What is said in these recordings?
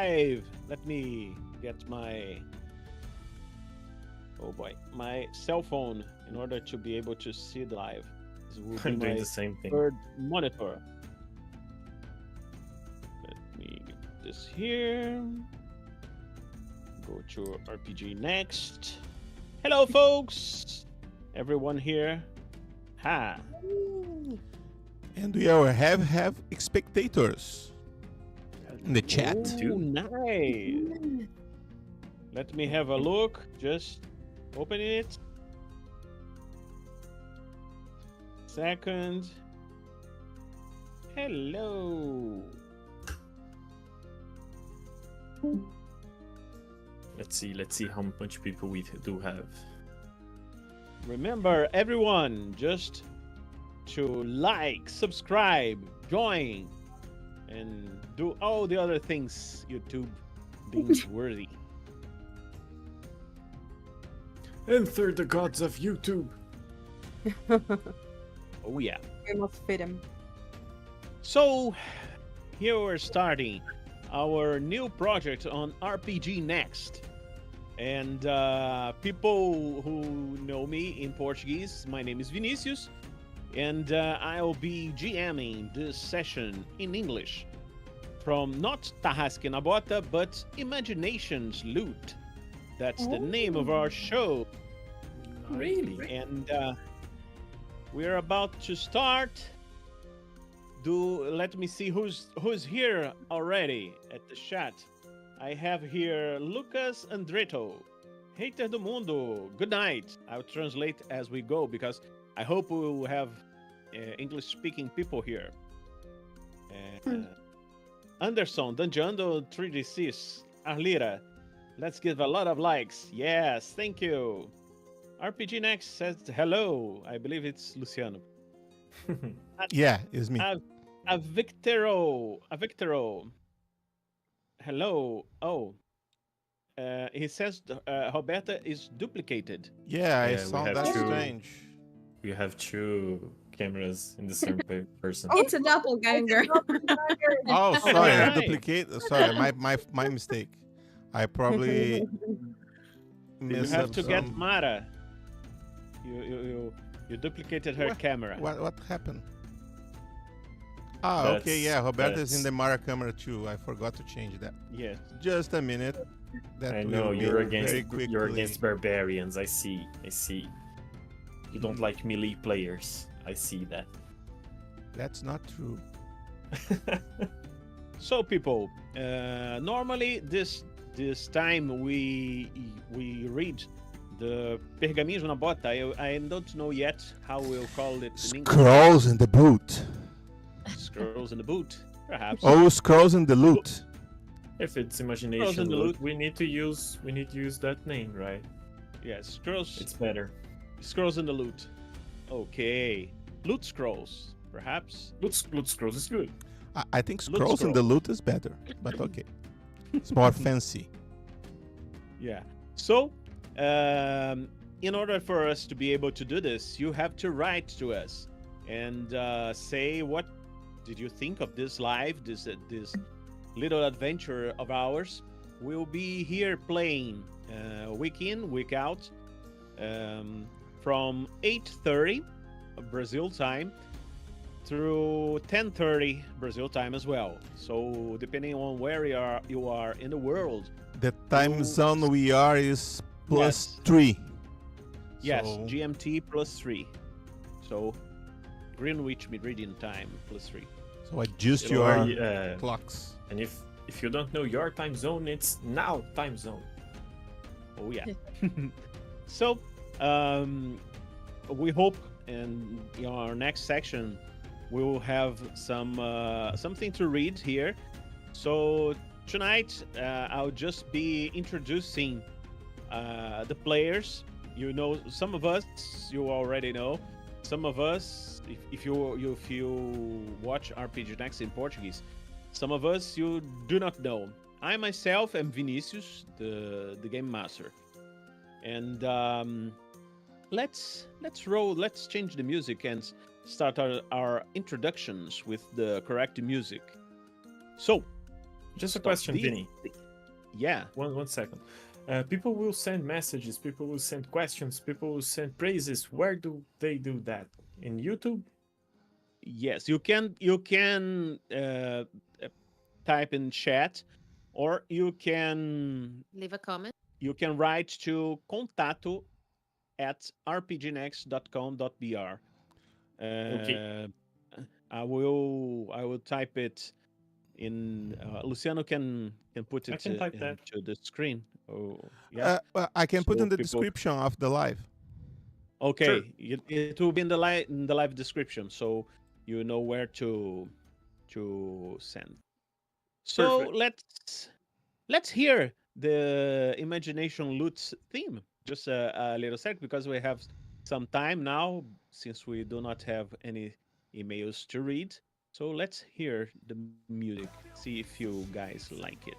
live. Let me get my my cell phone in order to be able to see the live. This will be I'm doing my the same thing. third monitor. Let me get this here. Go to RPGNEXT. Hello, folks. Everyone here. Ha. And we all have spectators in the chat. Oh, nice. Let me have a look. Just open it. Second. Hello. Let's see how much people we do have. Remember, everyone, just to like, subscribe, join, and do all the other things YouTube deems worthy. Enter the gods of YouTube. Oh yeah. We must fit him. So, here we're starting our new project on RPGNEXT. And people who know me in Portuguese, my name is Vinicius, and I'll be GMing this session in English from not Tarrasque na Bota, but Imagination's Loot. That's the name of our show. Really? And we're about to start. Let me see who's here already at the chat. I have here Lucas Andretto, Hater do Mundo. Good night. I'll translate as we go because I hope we will have English-speaking people here. Anderson, Danjando 3D6, Arlira. Let's give a lot of likes. Yes, thank you. RPGNEXT says hello. I believe it's Luciano. Yeah, it's me. A Victoro. Hello. Oh. He says Roberta is duplicated. Yeah, I Yeah, we saw have that two. strange. We have two cameras in the same person. It's a doppelganger. Oh, sorry, I Alright. duplicate. Sorry, my mistake. I probably You messed have up to some... get Mara. You duplicated her camera. What happened? Ah, okay, yeah. Roberta's in that's- the Mara camera too. I forgot to change that. Yes. Just a minute. That I will know be you're very you're against quickly. barbarians. I see. You don't like melee players. I see that. That's not true. So people, normally this time we read the Pergaminhos na Bota. I don't know yet how we'll call it in English. Scrolls in the boot. Scrolls in the boot, perhaps. Oh, scrolls in the loot. If it's Scrolls imagination in the loot, loot. we need to use that name, right? Yeah, scrolls. It's better. Scrolls in the loot. Okay, loot scrolls, perhaps. Loot scrolls is good. I think Loot scrolls in the scroll. loot is better, but okay. It's more fancy. Yeah. So, in order for us to be able to do this, you have to write to us and say what did you think of this live, this little adventure of ours. We'll be here playing week in, week out, from 8:30 Brazil time through 10:30 Brazil time as well. So depending on where you are in the world. The time Oh. zone we are is Yes. +3. Yes, So- GMT +3. So Greenwich Meridian time +3. So adjust It'll your already, clocks. and if you don't know your time zone, it's now time zone. Oh yeah. So we hope in our next section we will have something to read here. So tonight I'll just be introducing the players. You know, some of us you already know. Some of us, if you watch RPGNEXT in Portuguese, some of us you do not know. I myself am Vinicius, the game master, and let's roll. Let's change the music and start our introductions with the correct music. So, Just a Stop question, the- Vinny. Yeah. One second. People will send messages, people will send questions, people will send praises. Where do they do that? In YouTube? Yes, you can type in chat, or you can Leave a comment. write to contato at rpgnext.com.br. Okay. I will type it in. Luciano can put I it can type that. into the screen. Oh, yeah. Well, I can put So in the people. description of the live. Okay, it will be in the live description, so you know where to send. So Perfect. let's hear the imagination loots theme just a little sec, because we have some time now since we do not have any emails to read. So let's hear the music, see if you guys like it.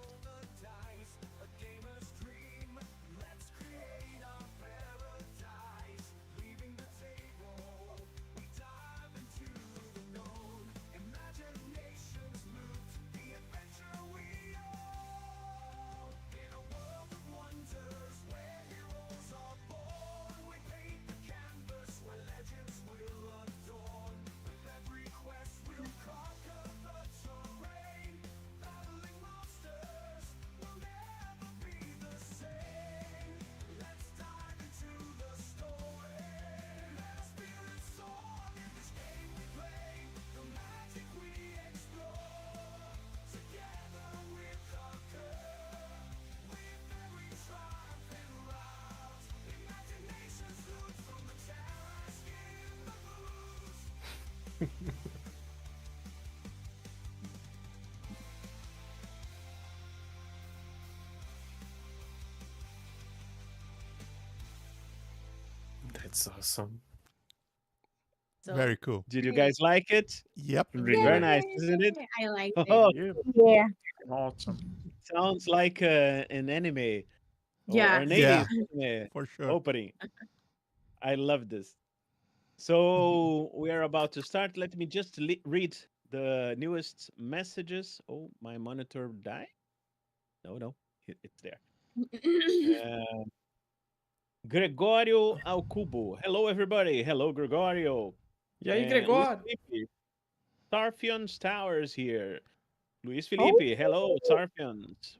That's awesome. So, Very cool. Did you guys like it? Yep. Really Very nice. nice, isn't it? I like Oh, Yeah, Yeah. awesome. sounds like an anime or Yeah. an Yeah, 80s anime for sure. opening. I love this. So we are about to start. Let me just read the newest messages. Oh, my monitor died? No, it's there. Uh, Gregorio Alcubo. Hello, everybody. Hello, Gregorio. E aí, Luis Gregor? Felipe. Sarfions Towers here. Luis Oh. Felipe. Hello, Sarfions.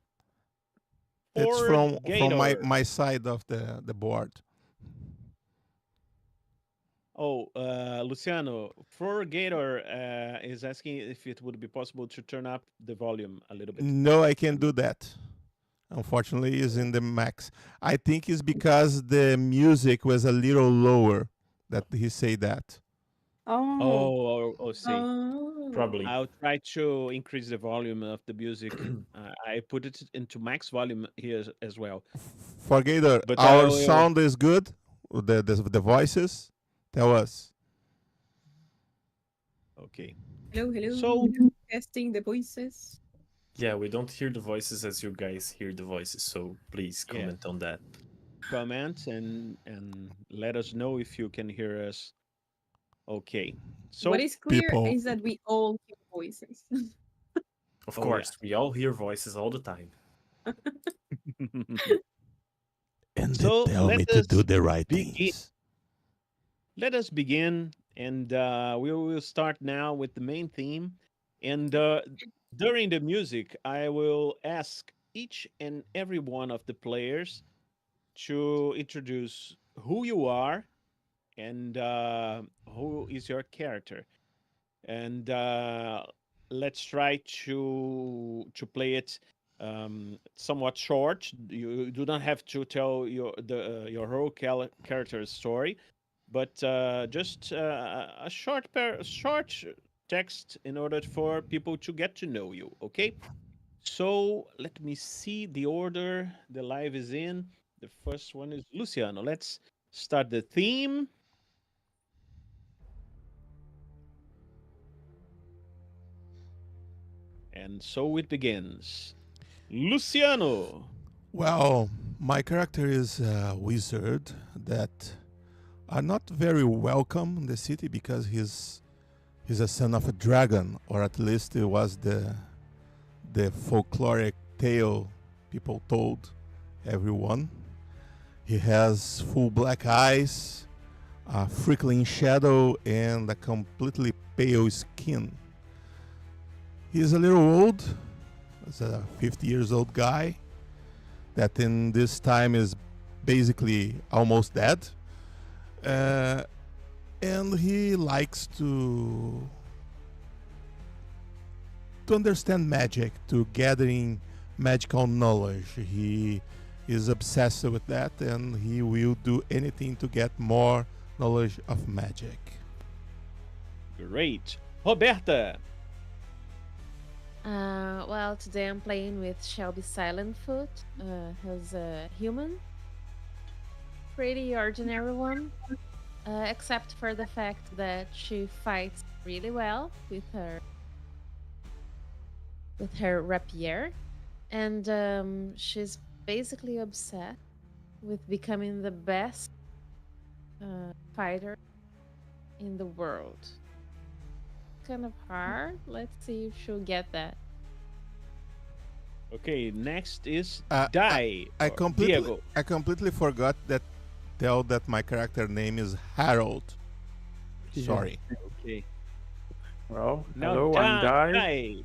It's Ford from Gator. my side of the board. Oh, Luciano, Ford Gator is asking if it would be possible to turn up the volume a little bit. No, I can't do that. Unfortunately, is in the max. I think it's because the music was a little lower that he say that. Oh. See. Oh. Probably. I'll try to increase the volume of the music. I put it into max volume here as well. Forgator, But I our will. sound is good. The voices. Tell us. Okay. Hello, hello. So Testing the voices. Yeah, we don't hear the voices as you guys hear the voices, so please Yeah. comment on that. comment and let us know if you can hear us. Okay. So What is clear people- is that we all hear voices. Of Oh, course, we all hear voices all the time. And So, they tell let me to us do the right begin. things. Let us begin, and we will start now with the main theme. And during the music, I will ask each and every one of the players to introduce who you are and who is your character. And let's try to play it somewhat short. You do not have to tell your whole character's story, but just a short text in order for people to get to know you. Okay. So let me see the order the live is in. The first one is Luciano. Let's start the theme. And so it begins. Luciano. Well, my character is a wizard that are not very welcome in the city because he's a son of a dragon, or at least he was the folkloric tale people told everyone. He has full black eyes, a freckling shadow, and a completely pale skin. He's a little old. He's a 50 years old guy that in this time is basically almost dead. And he likes to understand magic, to gathering magical knowledge. He is obsessed with that, and he will do anything to get more knowledge of magic. Great. Roberta. Well, today I'm playing with Shelby Silentfoot, who's a human. Pretty ordinary one, except for the fact that she fights really well with her rapier, and she's basically obsessed with becoming the best fighter in the world. Kind of hard. Let's see if she'll get that. Okay, next is I Diego. completely forgot that tell that my character name is Harold. Sorry. Okay. Well, Now hello, I'm Dai. Die.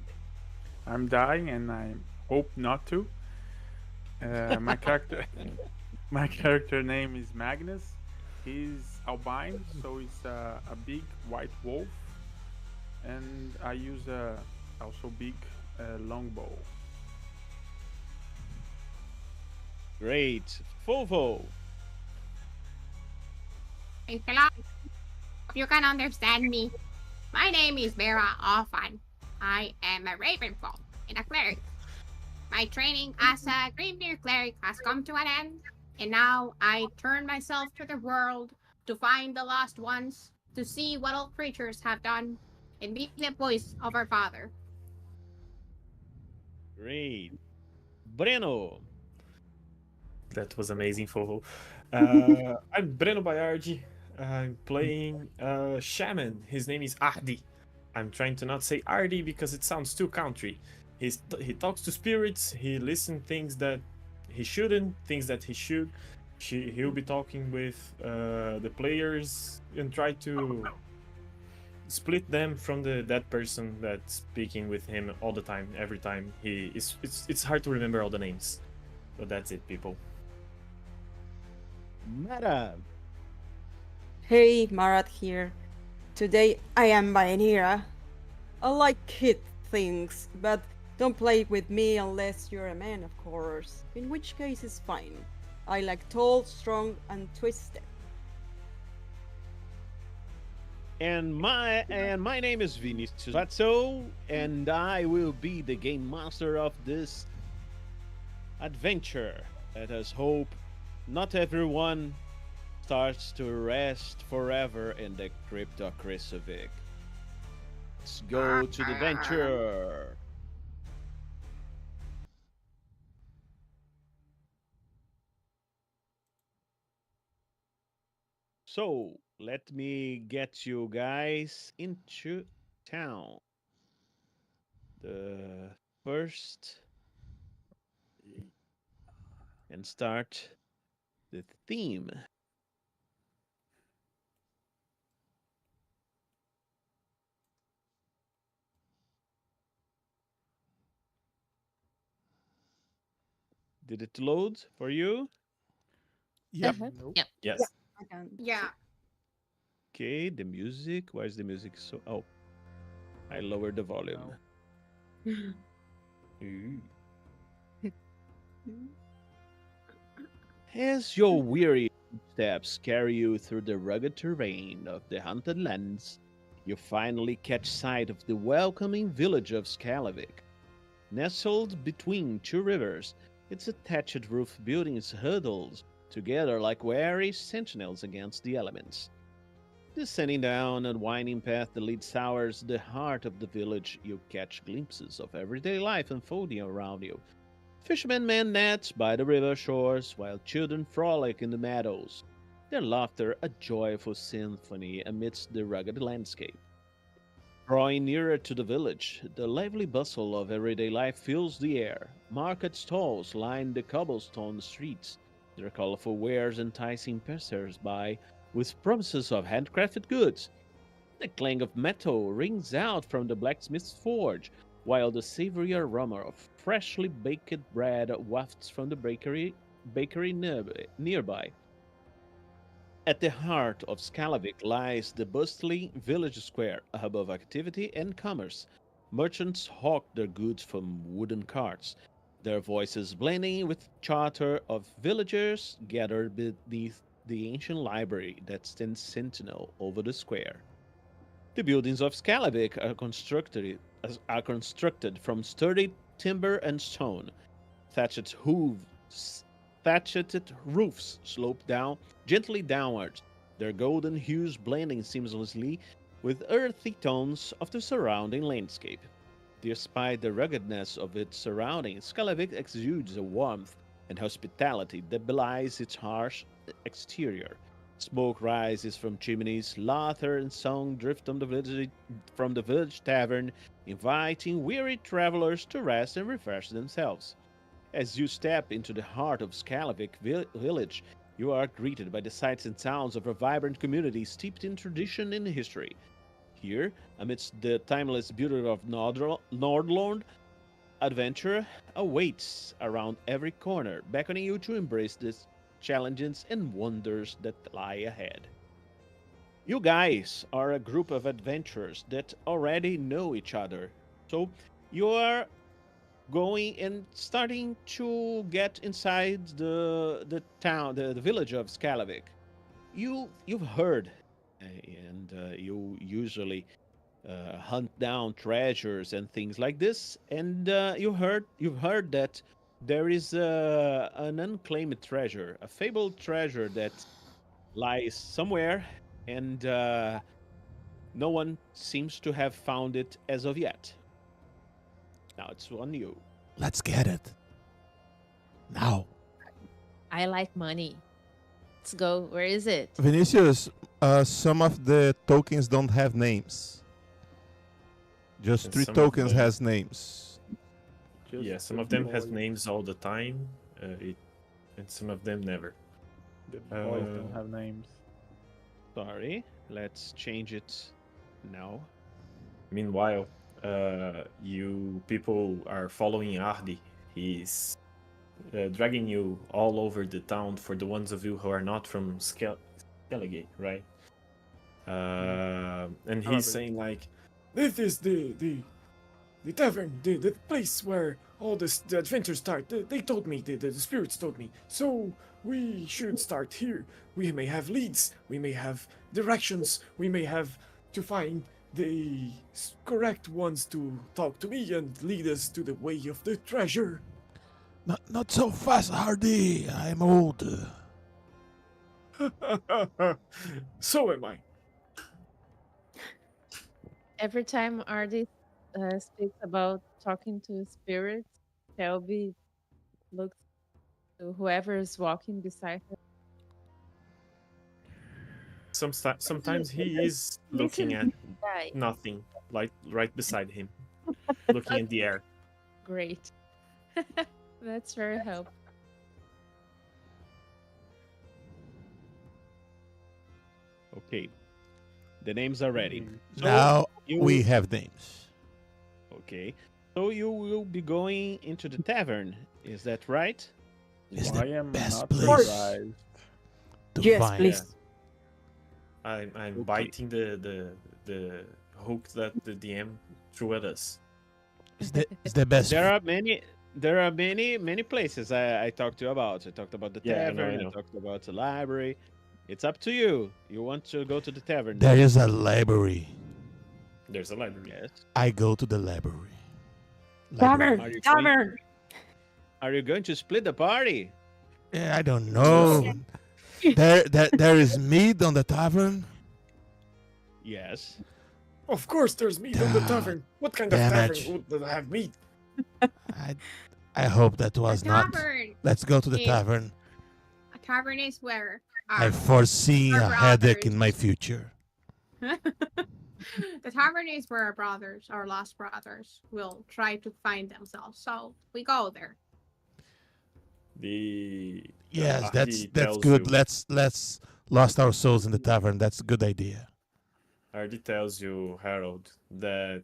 I'm dying, and I hope not to. My character, my character name is Magnus. He's albino, so he's a big white wolf, and I use a also big longbow. Great. Fovo. Hey, hello. Hope you can understand me. My name is Vera Offan. I am a Ravenfolk and a cleric. My training as a Grimnir cleric has come to an end, and now I turn myself to the world to find the lost ones, to see what all creatures have done, and be the voice of our father. Great. Breno. That was amazing, Fovo. I'm Breno Bayardi. I'm playing Shaman. His name is Ardi. I'm trying to not say Ardi because it sounds too country. He talks to spirits. He listens things that he shouldn't, things that he should. He'll be talking with the players and try to split them from the dead person that's speaking with him all the time, every time. It's hard to remember all the names. But that's it, people. Mara. Hey, Marat here. Today I am Bainira. I like hit things, but don't play with me unless you're a man, of course. In which case it's fine. I like tall, strong, and twisted. And my name is Vinicius Vatso, and I will be the game master of this adventure. Let us hope not everyone starts to rest forever in the Crypt of Krysuvik. Let's go to the adventure. So, let me get you guys into town. The first and start the theme. Did it load for you? Yep. Nope. Yep. Yes. I can. Yeah. Okay, the music. Why is the music so? Oh, I lowered the volume. Ooh. As your weary steps carry you through the rugged terrain of the haunted lands, you finally catch sight of the welcoming village of Skalavik. Nestled between two rivers, its thatched roof buildings huddled together like wary sentinels against the elements. Descending down a winding path that leads towards the heart of the village, you catch glimpses of everyday life unfolding around you. Fishermen mend nets by the river shores, while children frolic in the meadows, their laughter a joyful symphony amidst the rugged landscape. Drawing nearer to the village, the lively bustle of everyday life fills the air. Market stalls line the cobblestone streets, their colorful wares enticing passers-by with promises of handcrafted goods. The clang of metal rings out from the blacksmith's forge, while the savory aroma of freshly baked bread wafts from the bakery nearby. At the heart of Skalavik lies the bustling village square, a hub of activity and commerce. Merchants hawk their goods from wooden carts, their voices blending with chatter of villagers gathered beneath the ancient library that stands sentinel over the square. The buildings of Skalavik are constructed from sturdy timber and stone. Thatched hooves, thatched roofs slope down gently downwards, their golden hues blending seamlessly with earthy tones of the surrounding landscape. Despite the ruggedness of its surroundings, Skalavik exudes a warmth and hospitality that belies its harsh exterior. Smoke rises from chimneys, laughter and song drift from the village tavern, inviting weary travelers to rest and refresh themselves. As you step into the heart of Skalavik village, you are greeted by the sights and sounds of a vibrant community steeped in tradition and history. Here, amidst the timeless beauty of Nordlund, adventure awaits around every corner, beckoning you to embrace the challenges and wonders that lie ahead. You guys are a group of adventurers that already know each other, so you are going and starting to get inside the town, the village of Skalavik. You've heard, and you usually hunt down treasures and things like this, and you've heard that there is an unclaimed treasure, a fabled treasure that lies somewhere, and no one seems to have found it as of yet. Now it's on you. Let's get it. Now. I like money. Let's go. Where is it? Vinicius, some of the tokens don't have names. Just And 3 some of tokens them- has names. Yeah, Just some the of them has boys- names all the time, and some of them never. The boys Uh, don't have names. Sorry, let's change it now. Meanwhile, you people are following Ardi. He's dragging you all over the town for the ones of you who are not from Skellige, right? And he's Probably. saying like, "This is the tavern, the place where all the adventures start. They told me, the spirits told me. So we should start here. We may have leads, we may have directions, we may have to find the correct ones to talk to me and lead us to the way of the treasure." Not so fast, Hardy. I'm old. So am I. Every time Artie speaks about talking to spirits, Shelby looks to whoever is walking beside her. Sometimes he is looking at Guy. nothing, like right beside him, looking in the air. Great. That's very helpful. Okay, the names are ready. So Now you- we have names. Okay, so you will be going into the tavern. Is that right? It's I the am best not place surprised. to Yes, find. please. I'm Okay. biting the hook that the DM threw at us. It's the best. There are many places I talked to you about. I talked about the Yeah, I know, tavern. I know. Talked about the library. It's up to you. You want to go to the tavern? There is a library. There's a library. Yes. I go to the library. Tavern, Are you tavern. Are you going to split the party? Yeah, I don't know. there is meat on the tavern. Yes. Of course, there's meat on the tavern. What kind of Damn tavern it. would have meat? I hope that was A not. tavern. Let's go to the Yeah. tavern. A tavern is where I our foresee our a headache brothers- in my future. The tavern is where our brothers, our lost brothers, will try to find themselves. So we go there. The Yes, Ardi that's tells good. you. Let's lost our souls in the tavern. That's a good idea. Ardi tells you, Harold, that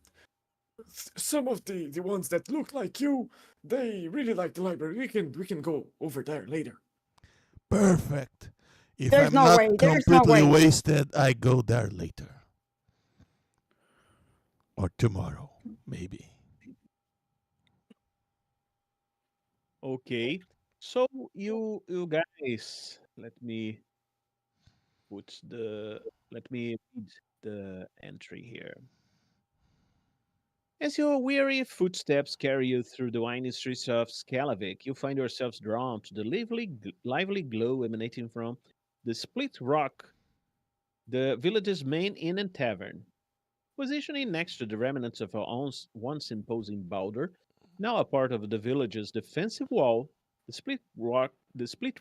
some of the ones that look like you, they really like the library. We can go over there later. Perfect. If There's I'm no not way, there's no completely way. wasted, I go there later. Or tomorrow, maybe. Okay. So you guys, put the let me read the entry here. As your weary footsteps carry you through the winding streets of Skalavik, you find yourselves drawn to the lively glow emanating from the Split Rock, the village's main inn and tavern. Positioning next to the remnants of a once imposing boulder, now a part of the village's defensive wall, the split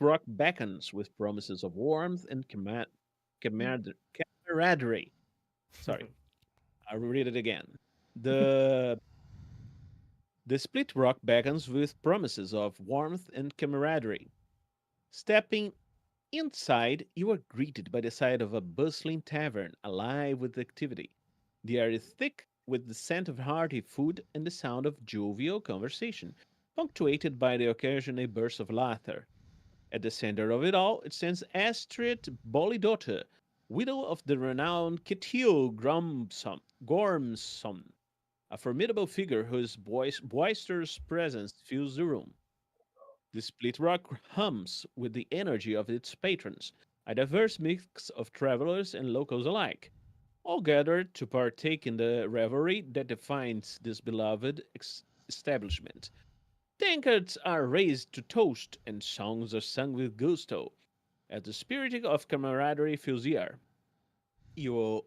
rock beckons with promises of warmth and camaraderie. Sorry, I'll read it again. The the split rock beckons with promises of warmth and camaraderie. Stepping inside, you are greeted by the sight of a bustling tavern, alive with activity. The air is thick with the scent of hearty food and the sound of jovial conversation, punctuated by the occasional bursts of laughter. At the center of it all, it stands Astrid Bollidotter, widow of the renowned Ketil Gormson, a formidable figure whose boisterous presence fills the room. The Split Rock hums with the energy of its patrons, a diverse mix of travelers and locals alike, all gathered to partake in the revelry that defines this beloved establishment. Tankards are raised to toast, and songs are sung with gusto, as the spirit of camaraderie fills the air. You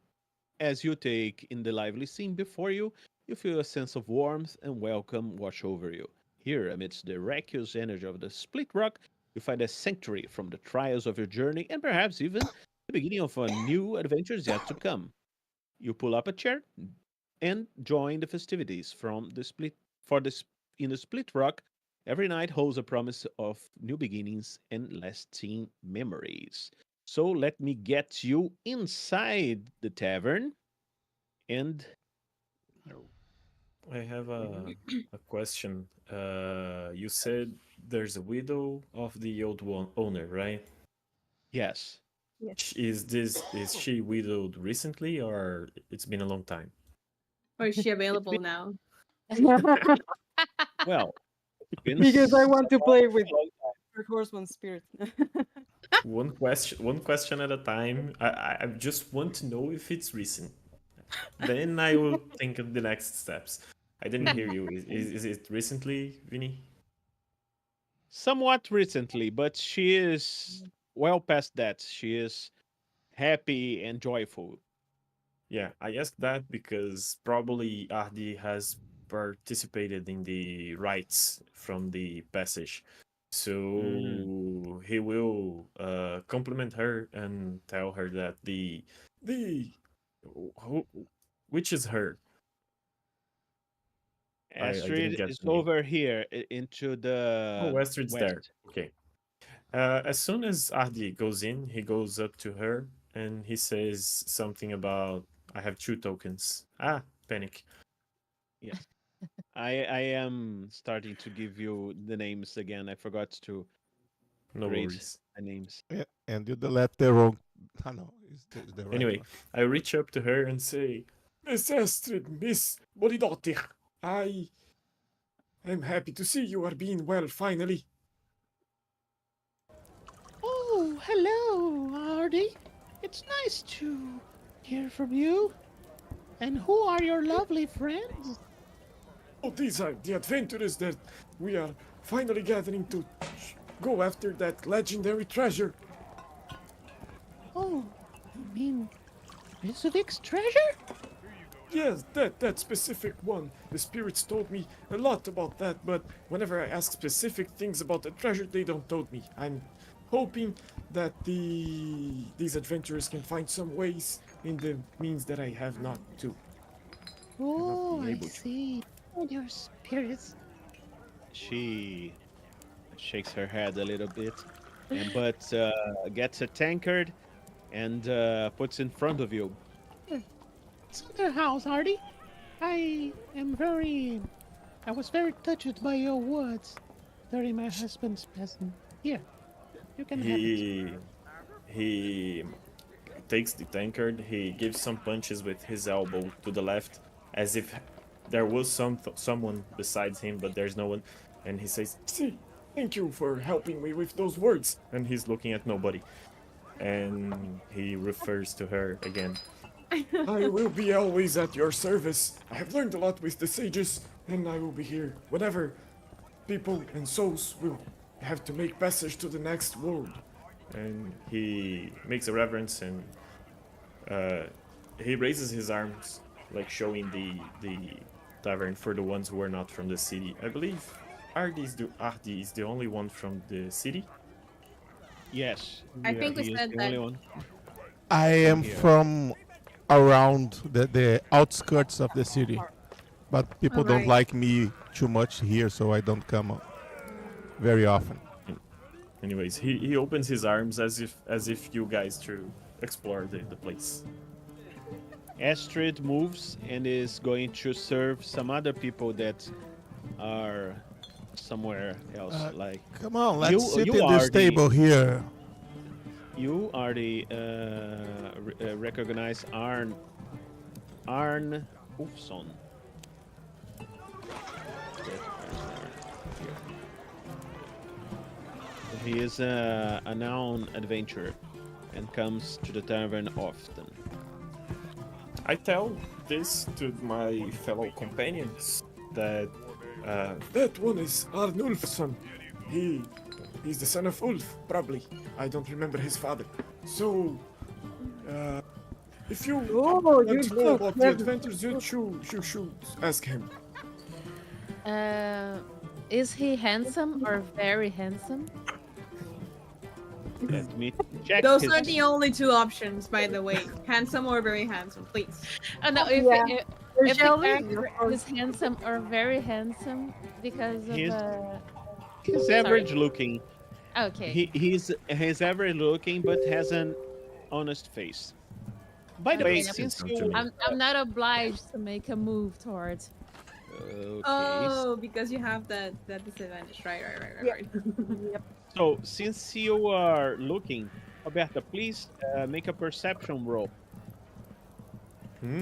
As you take in the lively scene before you, you feel a sense of warmth and welcome wash over you. Here, amidst the raucous energy of the Split Rock, you find a sanctuary from the trials of your journey and perhaps even the beginning of a new adventures yet to come. You pull up a chair and join the festivities from the split for the in the Split Rock. Every night holds a promise of new beginnings and lasting memories. So let me get you inside the tavern and I have a question. You said there's a widow of the old one owner, right? yes. Yes. Is she widowed recently or it's been a long time? Or is she It's available been now? well, it's been Because I want to play a with long time. her horseman spirit. One question at a time. I just want to know if it's recent. Then I will think of the next steps. I didn't hear you. Is it recently, Vinny? Somewhat recently, but she is well past that. She is happy and joyful. Yeah, I asked that because probably Ahdi has participated in the rites from the passage. Mm. So he will compliment her and tell her that the who, which is her. I didn't Astrid get is the name. over here into Oh, the Astrid's there. west. Okay. As soon as Ahdi goes in, he goes up to her and he says something about I have 2 tokens. Ah, panic. Yes. I am starting to give you the names again. I forgot to No read worries. the names. Yeah, and you delete the wrong. I know, is the right Anyway, one. I reach up to her and say, Miss Astrid, Miss Bolidottir, I am happy to see you are being well finally. Oh, hello, Artie. It's nice to hear from you. And who are your lovely friends? Oh, these are the adventurers that we are finally gathering to go after that legendary treasure. Oh, you mean Krysuvik's treasure? Yes, that specific one. The spirits told me a lot about that, but whenever I ask specific things about the treasure, they don't told me. I'm hoping that these adventurers can find some ways in the means that I have not to. Oh, be I able to. see. Your spirits. She shakes her head a little bit, and but gets a tankard and puts in front of you. It's in their house, Artie. I am very. I was very touched by your words during my husband's passing. Here, you can have it. He takes the tankard. He gives some punches with his elbow to the left, as if there was someone besides him, but there's no one. And he says, "See, thank you for helping me with those words." And he's looking at nobody. And he refers to her again. I will be always at your service. I have learned a lot with the sages, and I will be here whenever people and souls will have to make passage to the next world. And he makes a reverence, and he raises his arms, like showing the tavern for the ones who are not from the city. I believe Ardi is the only one from the city. Yes, I think we he is said the that. only one. I am Here. from around the outskirts of the city, but people don't Alright. like me too much here, so I don't come very often. Anyways, he opens his arms as if you guys to explore the place. Astrid moves and is going to serve some other people that are somewhere else. Like Come on, let's You- sit you in are this the- table here. you are the recognize Arn Ulfson. He is a known adventurer and comes to the tavern often. I tell this to my fellow companions that that one is Arnulfsson. He's the son of Ulf, probably. I don't remember his father. So, if you want to know about the adventures, you should ask him. Is he handsome or very handsome? Let me check. Those his- are the only two options, by the way. Handsome or very handsome, please. Oh no, if, Yeah. if the Shall we? character is handsome or very handsome because of He's- uh... He's Sorry. average looking. Okay. He's average looking, but has an honest face. By the way, Okay. since Not you to me. I'm not obliged to make a move towards. okay, Oh, because you have that disadvantage. Right. so since you are looking, Roberta, please make a perception roll.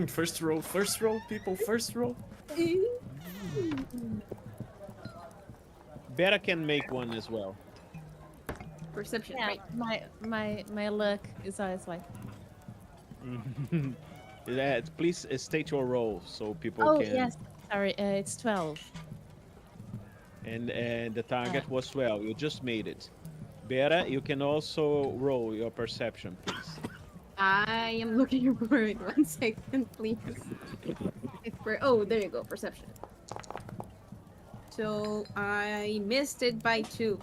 First roll, people, first roll. Beta can make one as well. Perception, Yeah, right? my luck is always like. Please state your role so people Oh can. yes, sorry, it's 12. And the target was 12. You just made it. Beta, you can also roll your perception, please. I am looking for it. 1 second, please. Oh, there you go. Perception. So I missed it by 2.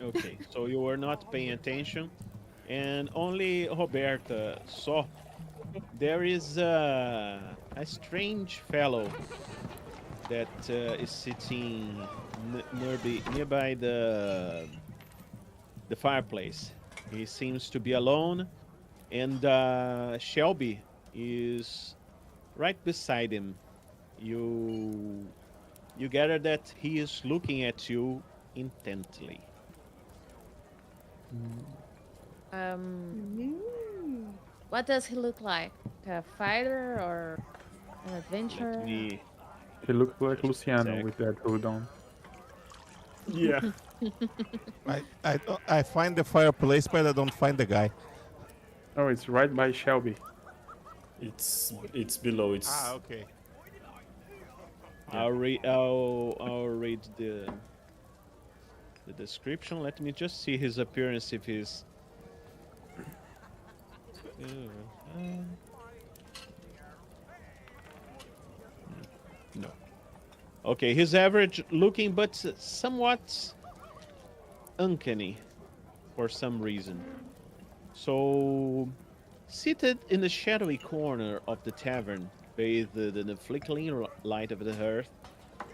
Okay, so you were not paying attention, and only Roberta saw. There is a strange fellow that is sitting nearby the fireplace. He seems to be alone, and Shelby is right beside him. You gather that he is looking at you intently. What does he look like? A fighter or an adventurer? Let me He looks like Just a Luciano sec. with that hood on. Yeah. I find the fireplace, but I don't find the guy. Oh, it's right by Shelby. It's below. It's Okay. I'll read the description. Let me just see his appearance if he's no. Okay, he's average looking but somewhat uncanny for some reason. So Seated in the shadowy corner of the tavern, bathed in the flickering light of the hearth,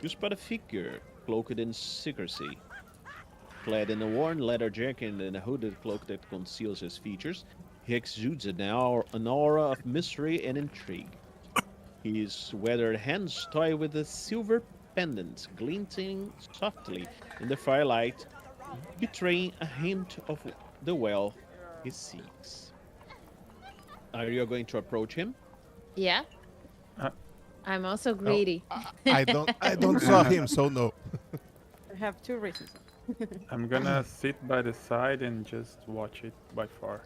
you spot a figure cloaked in secrecy. Clad in a worn leather jacket and a hooded cloak that conceals his features, he exudes an aura of mystery and intrigue. His weathered hands toy with a silver pendant glinting softly in the firelight, betraying a hint of the wealth he seeks. Are you going to approach him? Yeah, Uh, I'm also No, greedy. I don't saw him, so no. I have two reasons. I'm gonna sit by the side and just watch it by far.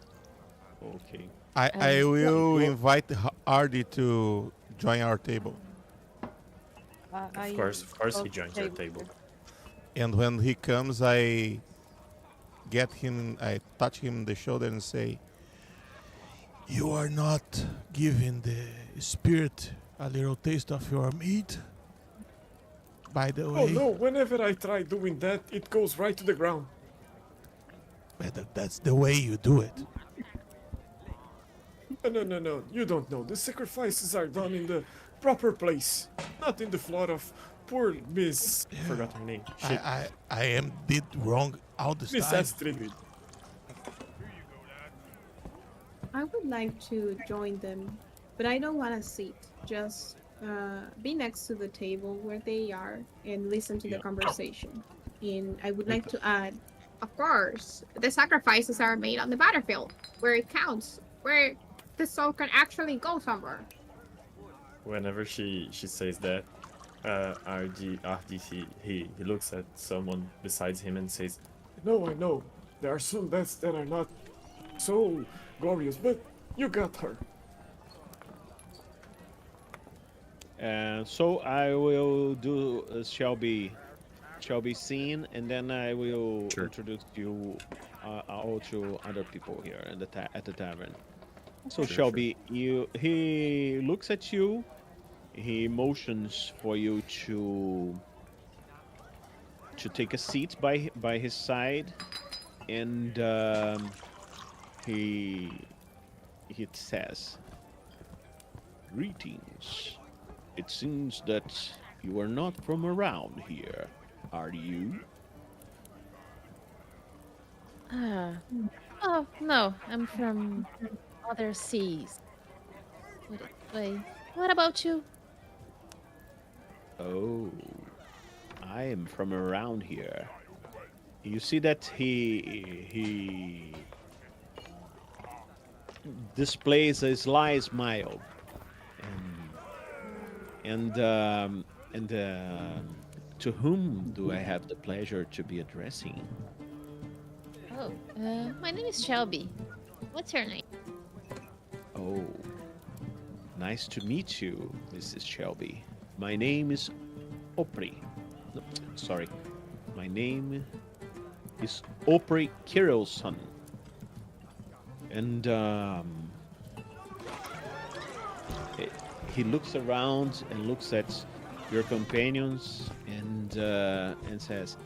Okay. I will invite Ardy to join our table. Of course, he joins our table. And when he comes, I touch him on the shoulder and say, "You are not giving the spirit a little taste of your meat? By the way, Oh no, whenever I try doing that, it goes right to the ground. that's the way you do it." No, you don't know. The sacrifices are done in the proper place, not in the floor of poor Miss... Forgot her name. Shit. I did wrong all this Miss time. Astrid. I would like to join them, but I don't want a seat. Just be next to the table where they are and listen to the conversation. And I would like to add, Of course, the sacrifices are made on the battlefield, where it counts, where the soul can actually go somewhere. Whenever she says that, he looks at someone besides him and says, "No, I know. There are some deaths that are not so glorious, but you got her." So I will do shall be seen, and then I will introduce you all to other people here in at the tavern. So Shelby, he looks at you. He motions for you to take a seat by his side, and he says, "Greetings. It seems that you are not from around here, are you?" Oh, no, I'm from other seas. Wait, what about you? Oh, I am from around here. You see that he displays a sly smile, and to whom do I have the pleasure to be addressing? Oh, my name is Shelby. What's your name? Oh, nice to meet you, Mrs. Shelby. My name is Opry. No, sorry, my name is Opry Kirillson. And he looks around and looks at your companions and says,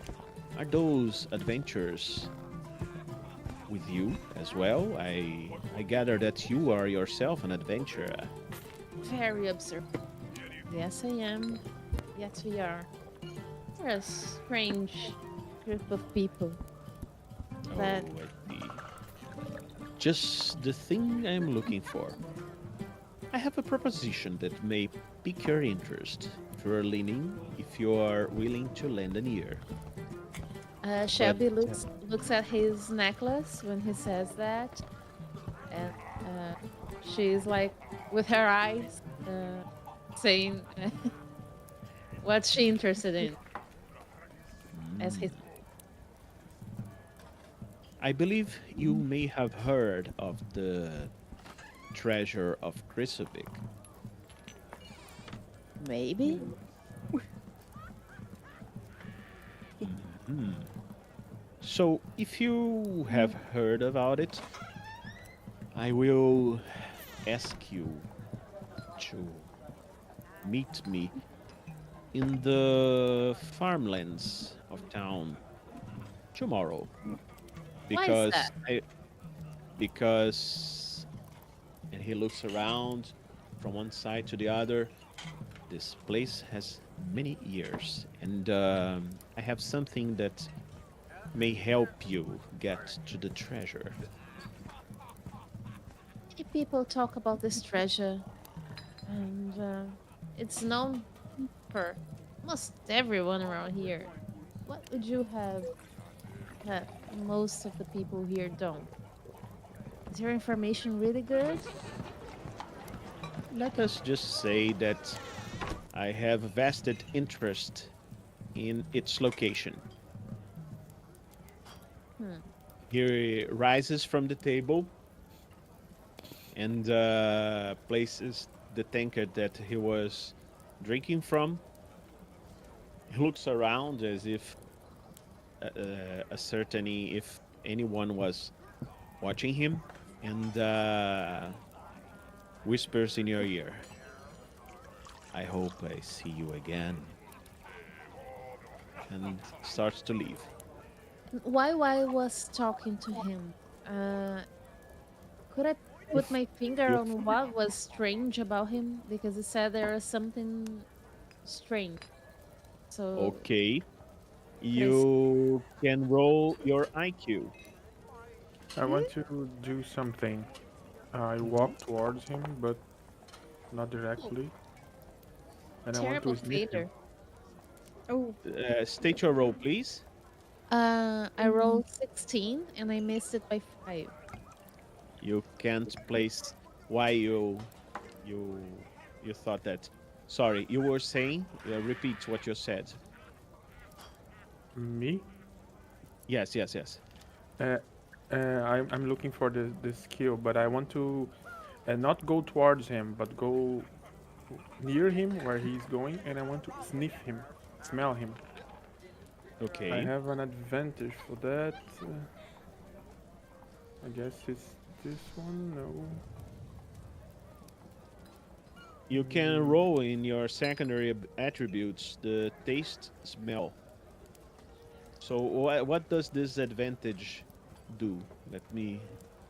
"Are those adventures with you as well? I gather that you are yourself an adventurer." Very observant. Yes, I am. Yes, we are. We're a strange group of people. But Oh, I see. Just the thing I'm looking for. I have a proposition that may pique your interest, Verlining, if you are willing to lend an ear. Shelby looks at his necklace when he says that, and she's like, with her eyes, saying what's she interested in. As he, I believe you may have heard of the treasure of Krysuvik. maybe. So, if you have heard about it, I will ask you to meet me in the farmlands of town tomorrow. Why is Because that? because he looks around from one side to the other. This place has many years, and I have something that may help you get to the treasure. Many people talk about this treasure, and it's known for almost everyone around here. What would you have that most of the people here don't? Is your information really good? Let us just say that I have vested interest in its location. He rises from the table and places the tankard that he was drinking from. He looks around as if ascertaining if anyone was watching him, and whispers in your ear, "I hope I see you again," and starts to leave. While I was talking to him, could I put my finger you- on what was strange about him? Because he said there was something strange. So Okay, could I you can roll your IQ. I want to do something. I walk towards him, but not directly. And I want terrible to sniff him. failure. Oh, State your roll, please. I rolled 16 and I missed it by 5. You can't place why you thought that. Sorry, you were saying. Repeat what you said. Me? Yes, yes, yes. I'm looking for the skill, but I want to not go towards him, but go near him where he's going, and I want to sniff him, smell him. Okay. I have an advantage for that. I guess it's this one. No. You can roll in your secondary attributes the taste smell. So what does this advantage do? Let me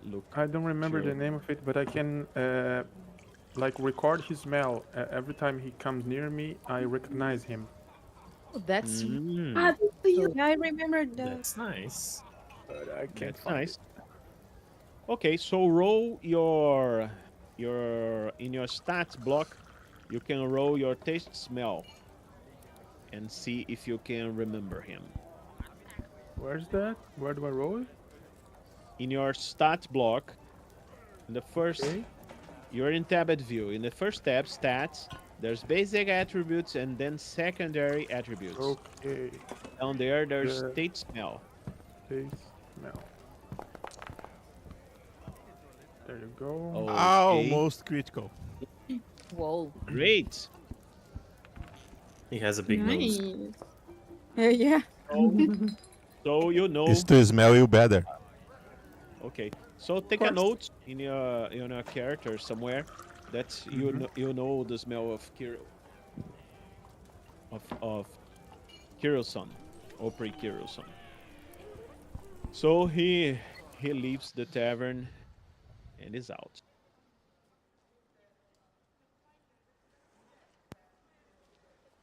look. I don't remember the Sure. name of it, but I can like record his smell. Every time he comes near me, I recognize him. Oh, that's Mm, Yeah, I remember that. That's nice. But I can't that's find nice. Okay, so roll your in your stats block. You can roll your taste smell and see if you can remember him. it. Where's that? Where do I roll? In your stats block, in the first, Okay. you're in tabbed view. In the first tab, stats, there's basic attributes and then secondary attributes. Okay. Down there, there's The- state smell. Taste, smell. There you go. Okay, Almost critical. whoa. great. He has a big nose. nice. Yeah. So you know. It's to smell you better. Okay, so take a course. note in your character somewhere that you know the smell of Kirill-san, Opry Kirill-san. So he leaves the tavern and is out.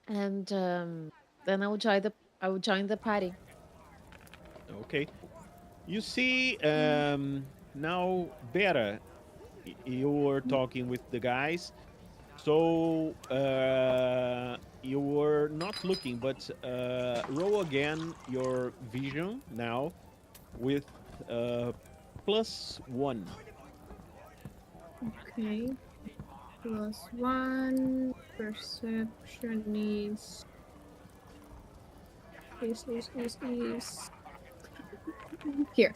And then I will join the party. Okay, you see now, Bera, you were talking with the guys. So you were not looking, but roll again your vision now with +1. Okay. +1. Perception is. Is. Here.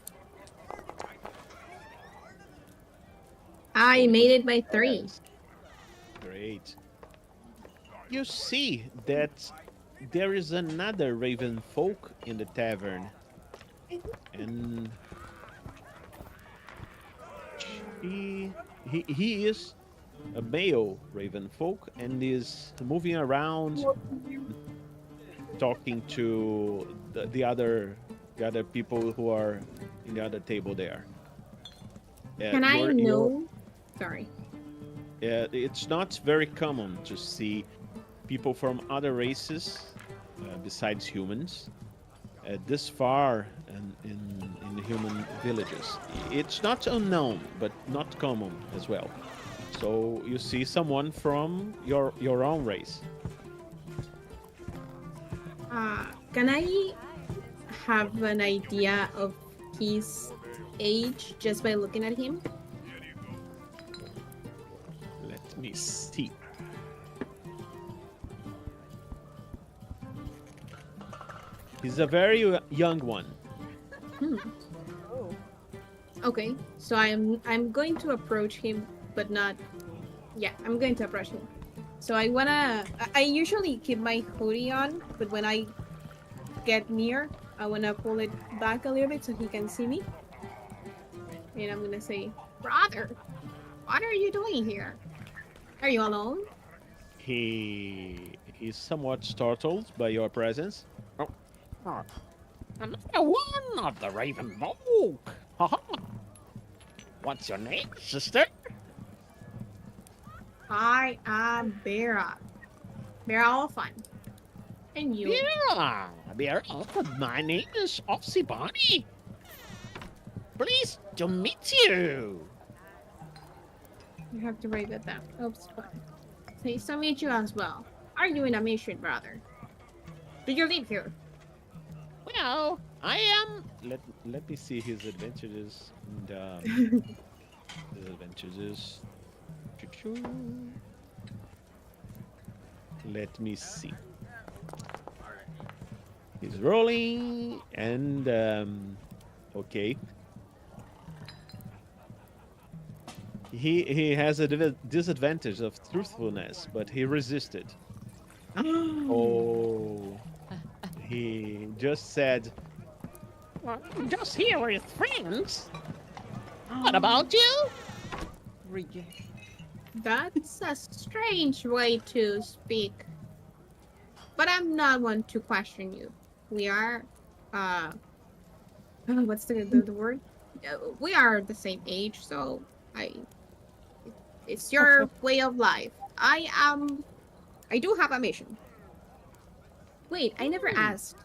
I made it by 3. Yes. Great. You see that there is another raven folk in the tavern, and he is a male raven folk and is moving around, talking to the other people who are in the other table there. Can I know? Sorry. it's not very common to see people from other races besides humans this far in human villages. It's not unknown, but not common as well. So you see someone from your own race. Can I have an idea of his age just by looking at him? Let me see. He's a very young one. Okay, so I'm going to approach him, but not. Yeah, I'm going to approach him. So I usually keep my hoodie on, but when I get near, I wanna pull it back a little bit so he can see me. And I'm gonna say, Brother, what are you doing here? "Are you alone?" He's somewhat startled by your presence. Another one of the Raven Folk. What's your name, sister? I am Vera. Vera Alfan. And you? Vera, my name is Oxybani. Pleased to meet you. You have to write that down. Oops. Nice to meet you as well. Are you in a mission, brother? Do you live here? Well, I am. Let me see his advantages and disadvantages. Let me see. He's rolling and okay. He has a disadvantage of truthfulness, but he resisted. Oh, he just said, I'm just here with friends. What about you? Reject. That's a strange way to speak. But I'm not one to question you. We are, what's the word? We are the same age, so it's your way of life. I do have a mission. Wait, I never asked.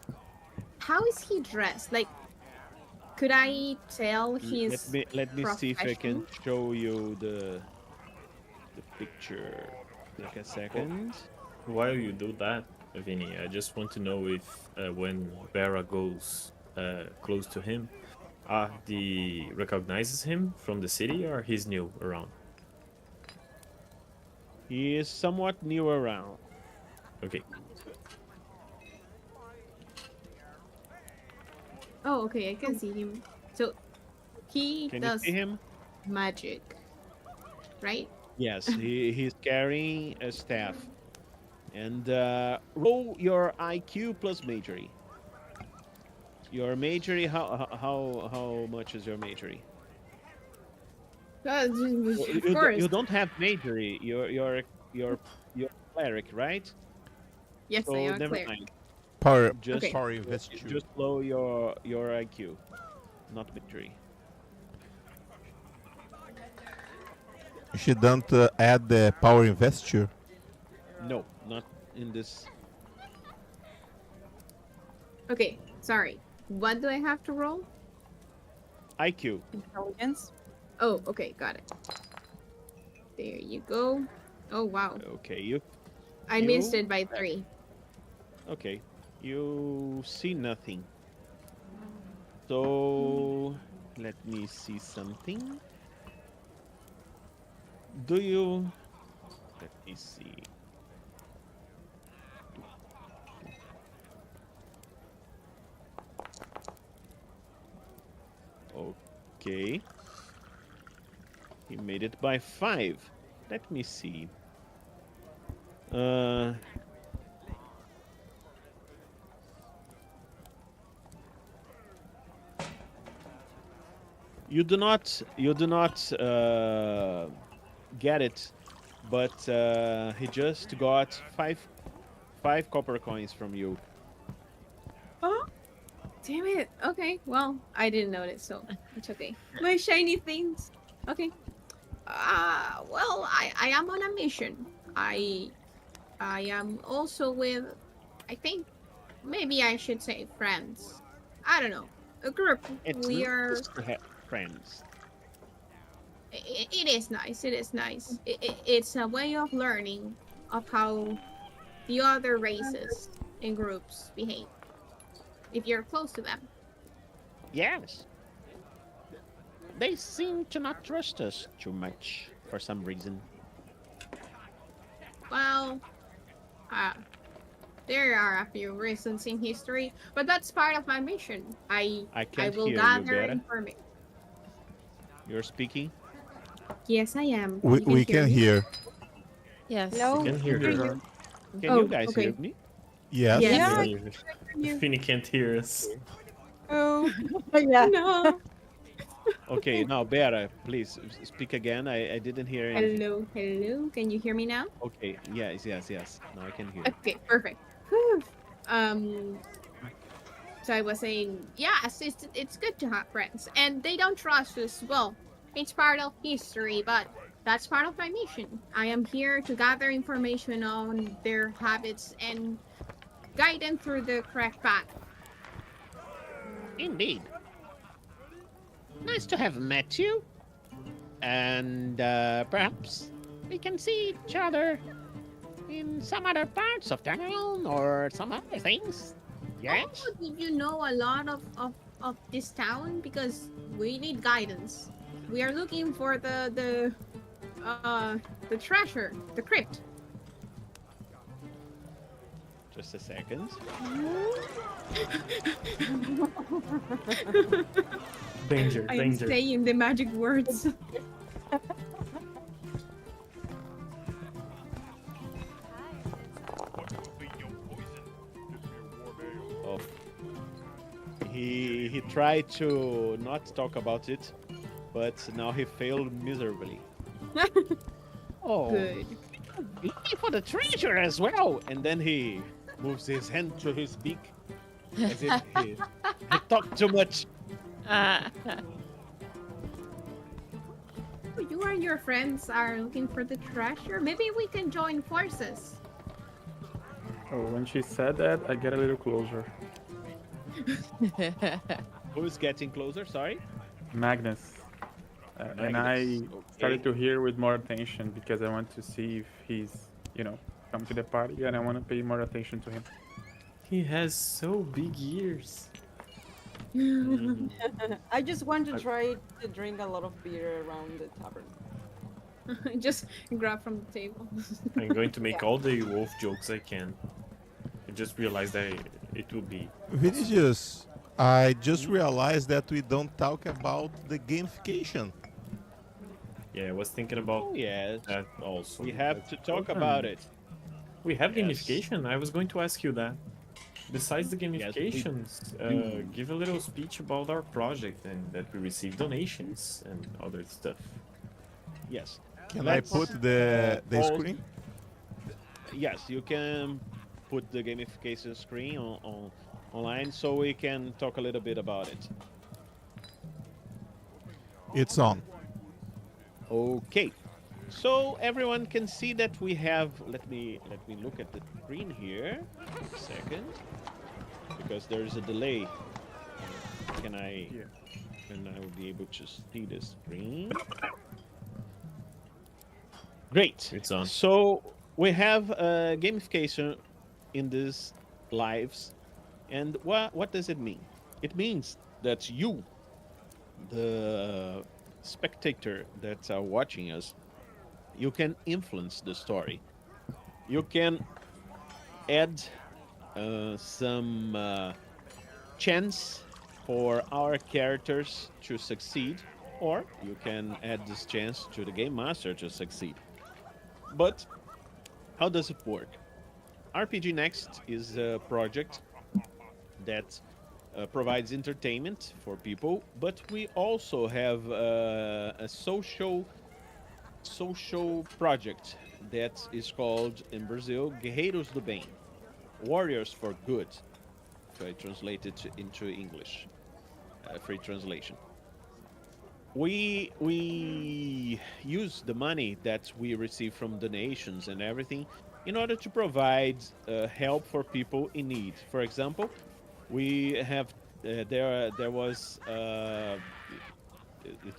How is he dressed? Like, could I tell his let me see if I can profession? show you the picture. Take a second. While you do that, Vinny, I just want to know if when Vera goes close to him, he recognizes him from the city or he's new around? He is somewhat new around. Okay. Oh, okay, I can see him. So he Can does you see him? magic, right? Yes, he's carrying a staff. And roll your IQ plus majory. Your majory, how much is your majory? Of You course. don't have majory. You're cleric, right? Yes, So I am never clear. mind. Power, Just power investure. just blow your IQ, not majory. She don't add the power investure. No, not in this. Okay, sorry. What do I have to roll? IQ. Intelligence. Oh, okay, got it. There you go. Oh, wow. Okay, I missed it by 3. okay. You see nothing. So let me see something. Do you? Let me see. Okay. He made it by 5. Let me see. You do not get it, but he just got five copper coins from you. Oh, damn it. Okay, well, I didn't notice, so it's okay. My shiny things. Okay. Well, I am on a mission. I am also with, I think maybe I should say friends. I don't know. A group. It's We are. nice to have friends. It is nice. It is nice. It's a way of learning of how the other races and groups behave. If you're close to them. Yes. They seem to not trust us too much for some reason. Well, uh, there are a few reasons in history, but that's part of my mission. I can't will hear you, gather Vera. information. You're speaking? Yes, I am. We can hear. Yes. Hello? Can hear her. Can Oh, you guys okay. hear me? Yes. Yeah. Finny can't hear us. Oh, yeah. No. Okay, now Bera, please speak again. I didn't hear anything. Hello, hello. Can you hear me now? Okay, yes. Now I can hear you. Okay, perfect. Whew. So I was saying, yes, it's good to have friends, and they don't trust us. Well, it's part of history, but that's part of my mission. I am here to gather information on their habits and guide them through the correct path. Indeed. Nice to have met you. And perhaps we can see each other in some other parts of town or some other things. Yes? Oh, did you know a lot of this town? Because we need guidance. We are looking for the treasure, the crypt. Just a second. Danger, I am danger. saying the magic words. Oh. He tried to not talk about it, but now he failed miserably. Oh, Good. looking for the treasure as well. And then he moves his hand to his beak as if he talked too much. You and your friends are looking for the treasure. Maybe we can join forces. Oh, when she said that, I get a little closer. Who's getting closer? Sorry. Magnus. And I Magnus, started okay. to hear with more attention because I want to see if he's, come to the party and I want to pay more attention to him. He has so big ears. I just want to try to drink a lot of beer around the tavern. Just grab from the table. I'm going to make all the wolf jokes I can. I just realized that it would be. Vinicius, I just realized that we don't talk about the gamification. Yeah, I was thinking about Oh, yes. that also. We have to talk about it. We have Yes. gamification? I was going to ask you that. Besides the Yes, we gamifications, give a little speech about our project and that we receive donations and other stuff. Yes. Can Let's, I put the pause. screen? Yes, you can put the gamification screen online so we can talk a little bit about it. It's on. Okay. So everyone can see that we have. Let me look at the screen here. A second, because there is a delay. Can I? And I will be able to see the screen. Great. It's on. So we have gamification in these lives, and what does it mean? It means that you, the spectator that are watching us, you can influence the story. You can add some chance for our characters to succeed, or you can add this chance to the game master to succeed. But how does it work? RPGNEXT is a project that provides entertainment for people, but we also have a social project that is called in Brazil Guerreiros do Bem, Warriors for Good, if I translate it into English, free translation. we use the money that we receive from donations and everything in order to provide help for people in need. For example, we have there was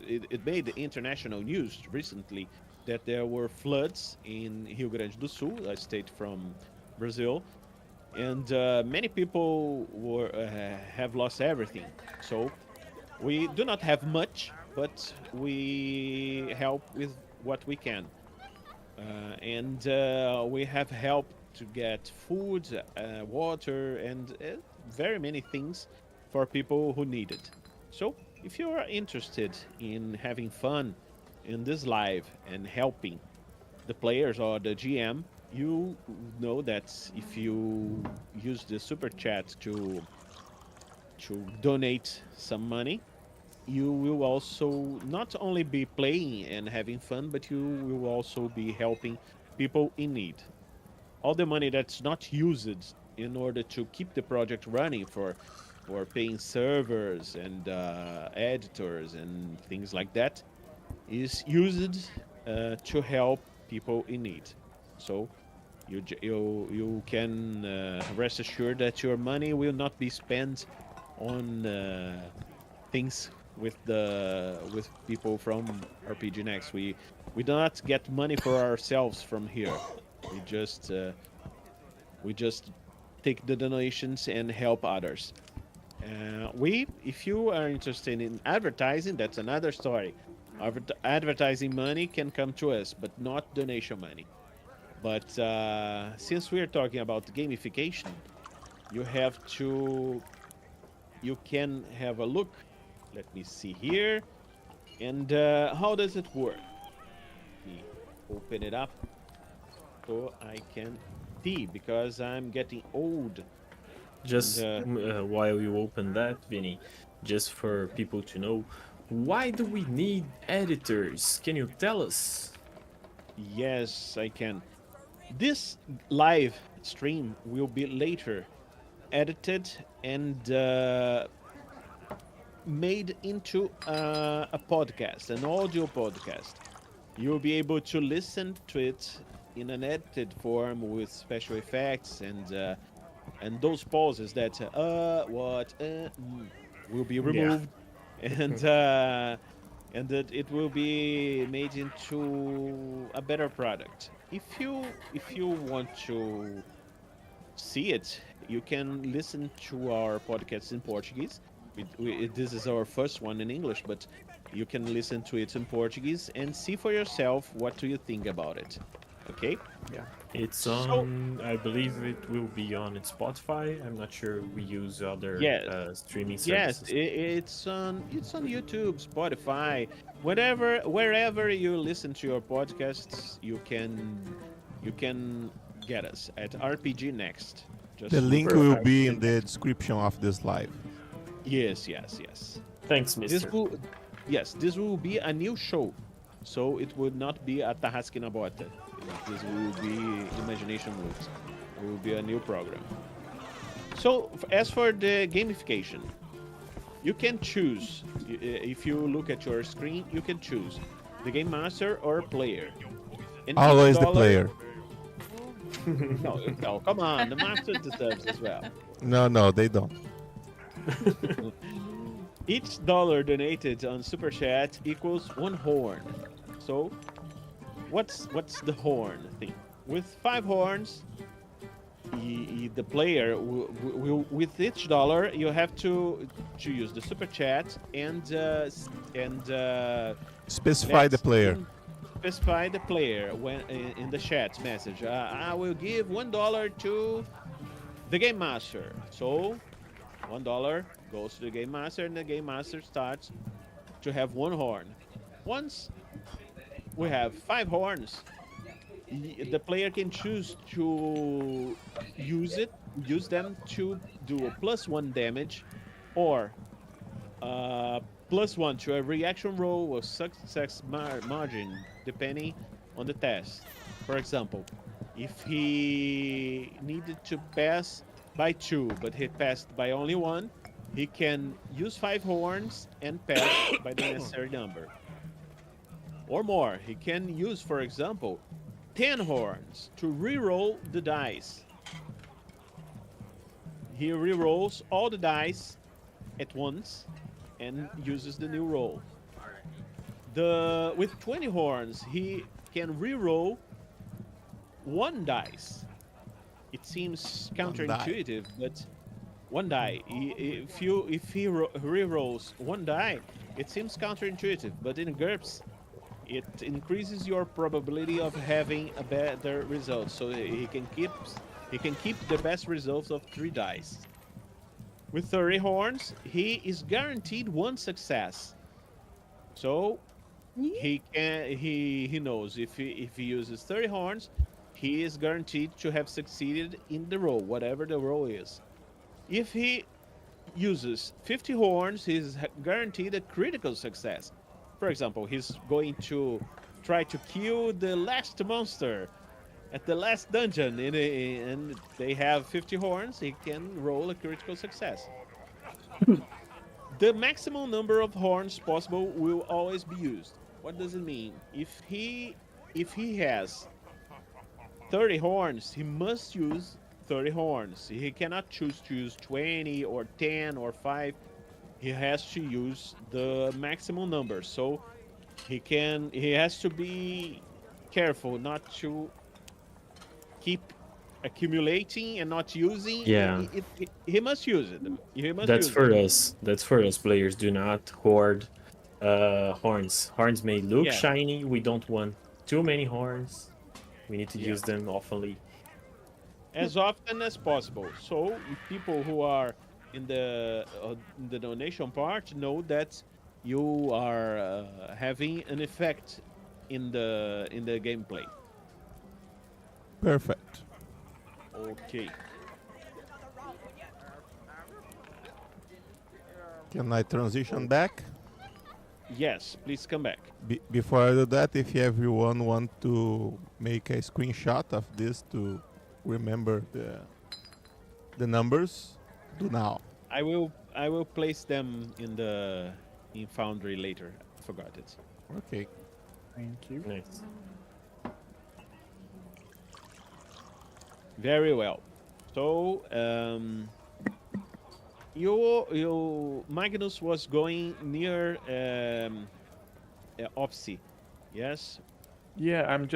it made international news recently that there were floods in Rio Grande do Sul, a state from Brazil, and many people were have lost everything. So we do not have much, but we help with what we can. And we have help to get food, water, and very many things for people who need it. So if you are interested in having fun in this live and helping the players or the GM, you know that if you use the super chat to donate some money, you will also not only be playing and having fun, but you will also be helping people in need. All the money that's not used in order to keep the project running for paying servers and editors and things like that is used to help people in need. So you can rest assured that your money will not be spent on things with people from RPGNEXT. We do not get money for ourselves from here. We just uh, we just take the donations and help others. If you are interested in advertising, that's another story. Advertising money can come to us, but not donation money. But since we are talking about gamification, you have to you can have a look. Let me see here. And how does it work? Let me open it up so I can see because I'm getting old. Just And, while you open that, Vinny, just for people to know, why do we need editors? Can you tell us? yes, I can. This live stream will be later edited and made into a podcast, an audio podcast. You'll be able to listen to it in an edited form with special effects and those pauses that will be Yeah. removed, and and that it will be made into a better product. If you want to see it, you can listen to our podcast in Portuguese. This is our first one in English, but you can listen to it in Portuguese and see for yourself what do you think about it. Okay? Yeah. It's So on, I believe it will be on Spotify. I'm not sure we use other yes, streaming yes, services. it's on YouTube, Spotify, wherever you listen to your podcasts, you can get us at RPG Next. The Just look link for will Perfect. be RPG in the Next. description of this live. Yes, yes, yes. Thanks, This mister. will, yes, this will be a new show, so it would not be a Tarrasque na Bota. This will be Imagination Moves. It will be a new program. So, as for the gamification, you can choose. If you look at your screen, you can choose the game master or player. And each Always the dollar. player. No, no, come on, the master deserves as well. No, they don't. Each dollar donated on Super Chat equals one horn. So, what's the horn thing? With 5 horns, the player will with each dollar you have to use the super chat and Specify the player. specify the player when in the chat message. I will give $1 to the game master. So $1 goes to the game master, and the game master starts to have one horn. Once we have 5 horns, the player can choose to use them to do a +1 damage, or +1 to a reaction roll or success margin, depending on the test. For example, if he needed to pass by 2, but he passed by only 1, he can use 5 horns and pass by the necessary number. Or more, he can use, for example, 10 horns to re-roll the dice. He re-rolls all the dice at once and uses the new roll. With 20 horns, he can re-roll one dice. It seems counterintuitive, but one die. If he re-rolls one die, it seems counterintuitive. But in GURPS, it increases your probability of having a better result. So he can keep the best results of 3 dice. With 30 horns, he is guaranteed 1 success. So he knows if he uses 30 horns, he is guaranteed to have succeeded in the roll, whatever the roll is. If he uses 50 horns, he's guaranteed a critical success. For example, he's going to try to kill the last monster at the last dungeon, and they have 50 horns, he can roll a critical success. The maximum number of horns possible will always be used. What does it mean? If he has 30 horns, he must use 30 horns. He cannot choose to use 20 or 10 or 5. He has to use the maximum number. So he has to be careful not to keep accumulating and not using. Yeah. He must use it. That's for us. That's for us players. Do not hoard horns. Horns may look shiny. We don't want too many horns. We need to use them oftenly. As often as possible. So people who are in the donation part know that you are having an effect in the gameplay. Perfect. Okay. Can I transition back? Yes, please come back. Before I do that, if everyone want to make a screenshot of this to remember the numbers, do now. I will place them in Foundry later. I forgot it. Okay. Thank you. Nice. Very well. So, Magnus was going near Opsy, yes? Yeah, I'm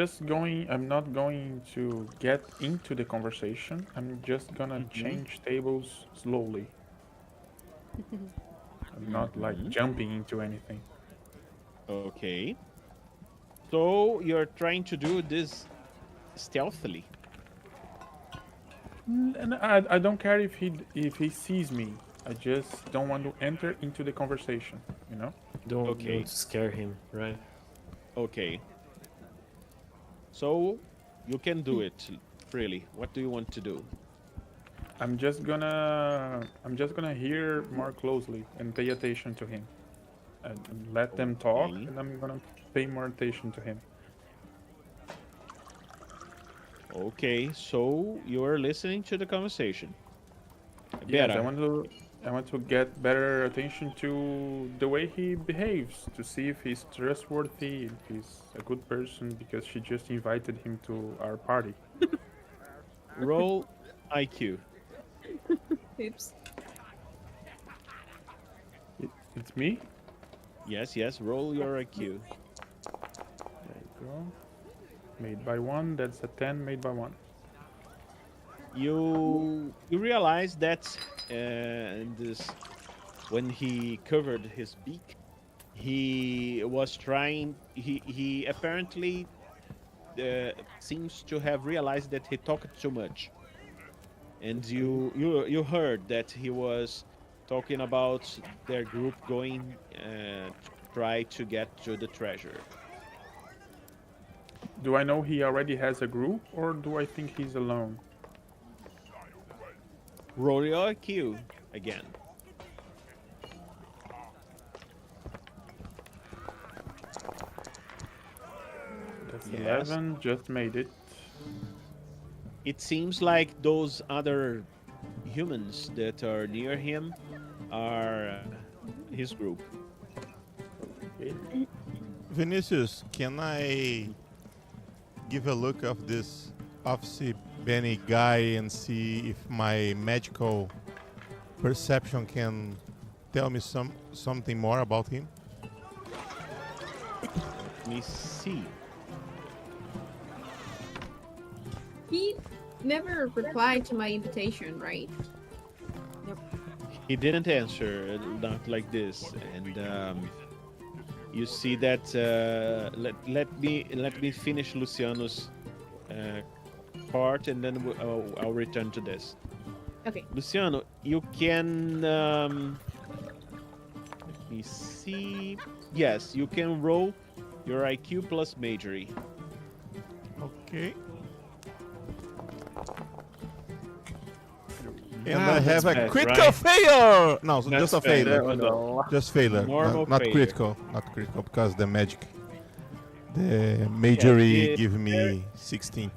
not going to get into the conversation. I'm just gonna change tables slowly. I'm not like jumping into anything. Okay. So you're trying to do this stealthily. And I don't care if he sees me. I just don't want to enter into the conversation, you know? Don't scare him, right? Okay. So you can do it freely. What do you want to do? I'm just gonna hear more closely and pay attention to him. And let them talk, and I'm gonna pay more attention to him. Okay, so you are listening to the conversation. Yes, I want to get better attention to the way he behaves, to see if he's trustworthy, if he's a good person, because she just invited him to our party. Roll IQ. Oops. It's me? Yes, roll your IQ. There you go. Made by 1, that's a 10 made by 1. You realize that when he covered his beak, he was trying. He apparently seems to have realized that he talked too much, and you heard that he was talking about their group going try to get to the treasure. Do I know he already has a group, or do I think he's alone? Roll your IQ again. That's 11, just made it. It seems like those other humans that are near him are his group. Vinicius, can I give a look of this Officer Benny guy and see if my magical perception can tell me something more about him? Let me see. He never replied to my invitation, right? He didn't answer, not like this, and you see that. Let me finish Luciano's part, and then I'll return to this. Okay. Luciano, you can. Let me see. Yes, you can roll your IQ plus majory. Okay. And I have a bad, critical right? failure! No, That's just a bad. failure. That was a lot. Just failure. Normal Not failure. critical. Not critical because the magic. The majory it- give me 16.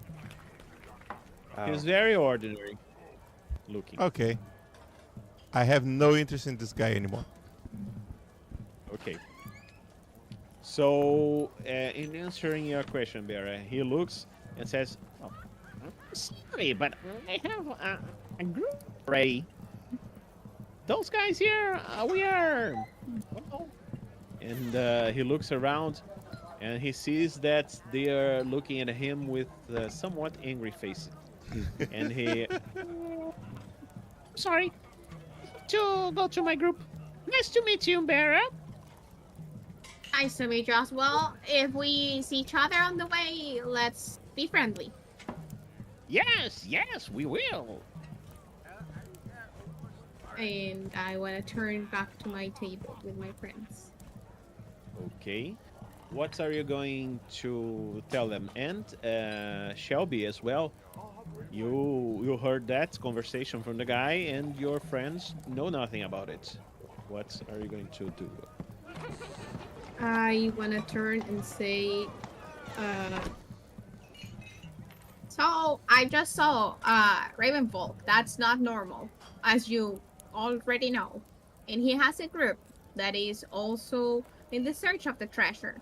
He's very ordinary looking. Okay. I have no interest in this guy anymore. Okay. So, in answering your question, Bera, he looks and says, oh, I'm sorry, but I have a group already. Those guys here, we are. Well. And he looks around and he sees that they are looking at him with somewhat angry faces. And he. Sorry. To go to my group. Nice to meet you, Bera. Nice to meet you as well. If we see each other on the way, let's be friendly. Yes, we will. And I want to turn back to my table with my friends. Okay. What are you going to tell them? And Shelby as well. You heard that conversation from the guy, and your friends know nothing about it. What are you going to do? I want to turn and say, So I just saw Ravenfolk. That's not normal, as you already know. And he has a group that is also in the search of the treasure.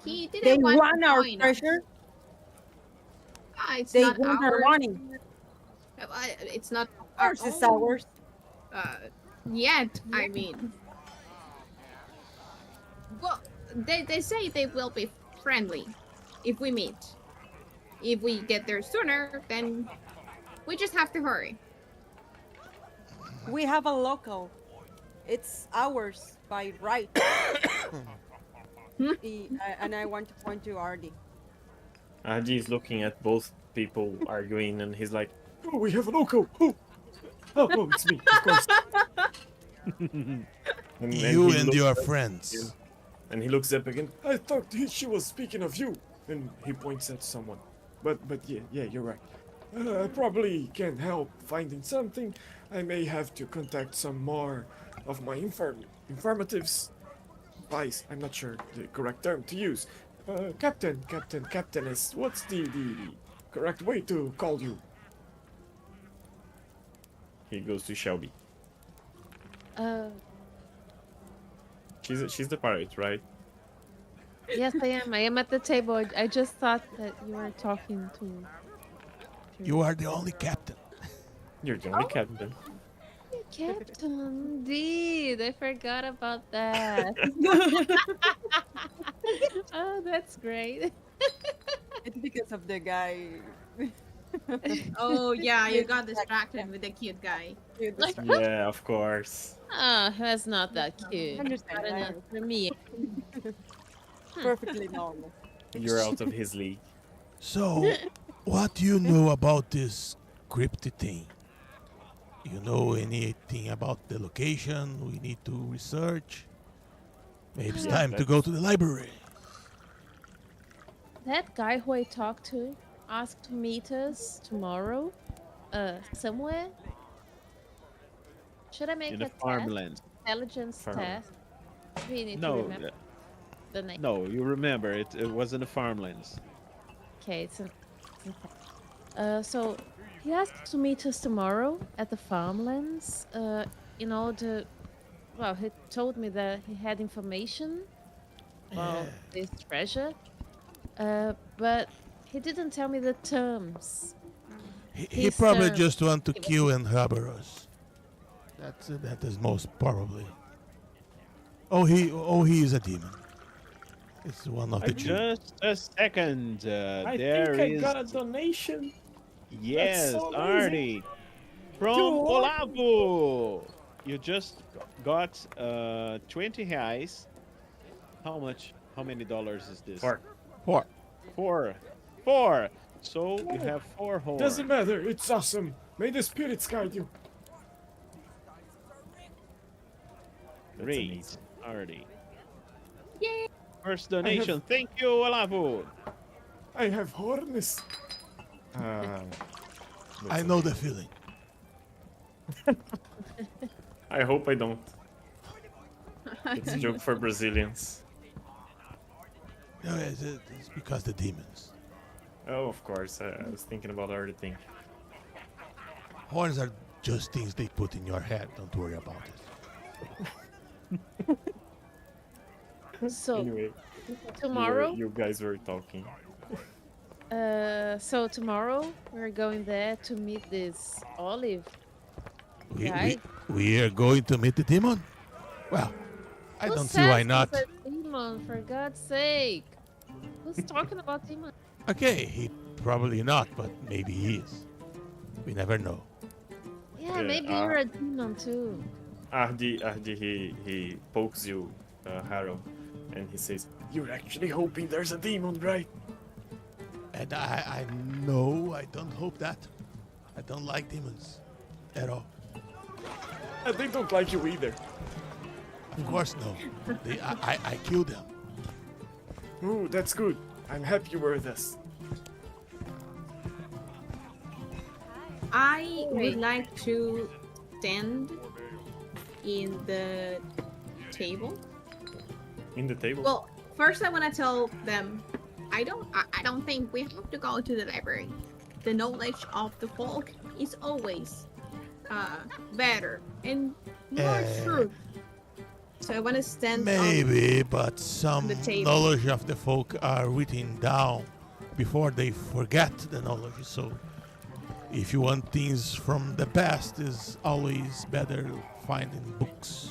He They didn't want want to our join us. treasure. It's They not want our ours. money. It's not Ours is own. ours. Yet, I mean. Well, they say they will be friendly if we meet. If we get there sooner, then we just have to hurry. We have a local. It's ours by right. And I want to point to Artie. Adi is looking at both people arguing, and he's like, "Oh, we have a local. Oh, it's me, of course." And You he and looks your up friends. And he looks up again. I thought she was speaking of you. And he points at someone. But yeah, you're right. I probably can help finding something. I may have to contact some more of my informatives. Vice, I'm not sure the correct term to use. Captain is what's the correct way to call you? He goes to Shelby. She's the pirate, right? Yes, I am. I am at the table. I just thought that you were talking to. You are the only captain. You're the only captain. Captain, indeed. I forgot about that. Oh, that's great. It's because of the guy. Oh yeah, you got distracted with the cute guy. Yeah, of course. Oh, that's not that cute. Understand, Not I enough for me. Perfectly normal. You're out of his league. So, what do you know about this cryptid thing? You know anything about the location we need to research? Maybe it's Yeah, time to go to the library. That guy who I talked to asked to meet us tomorrow, somewhere. Should I make In a the farmland. intelligence Farmland. test? We need to No, remember the name. no, you remember it was in the farmlands. Okay, so he asked to meet us tomorrow at the farmlands. you know, well, he told me that he had information about this treasure, but he didn't tell me the terms. He probably just want to kill and harbor us. That is most probably. Oh, he is a demon. It's one of the two. Just a second. I There think I is. got a donation. Yes, so amazing. Artie. From Dude. Olavo. You just got 20 reais. How much? How many dollars is this? Four. Four. So you have 4 horns. Doesn't matter. It's awesome. May the spirits guide you. Great, Artie. Yay! First donation. Thank you, Olavo. I have horns. I know the feeling. I hope I don't. It's a joke for Brazilians. No, it's because the demons. Oh, of course. I was thinking about other thing. Horns are just things they put in your head. Don't worry about it. So Anyway, tomorrow, you guys were talking. so tomorrow we're going there to meet this Olive. Right? We are going to meet the demon? Well, I Who don't see why says not. he's a demon, for God's sake? Who's talking about demon? Okay, he probably not, but maybe he is. We never know. Yeah, maybe you're a demon too. Ahdi, he pokes you, Harold, and he says, "You're actually hoping there's a demon, right?" And I know I don't hope that. I don't like demons at all. And they don't like you either. Of course, no. I killed them. Ooh, that's good. I'm happy you were with us. I would like to stand in the table. In the table? Well, first I want to tell them I don't think we have to go to the library. The knowledge of the folk is always better and more true. So I want to stand Maybe, but some the table. knowledge of the folk are written down before they forget the knowledge. So if you want things from the past, is always better find in books.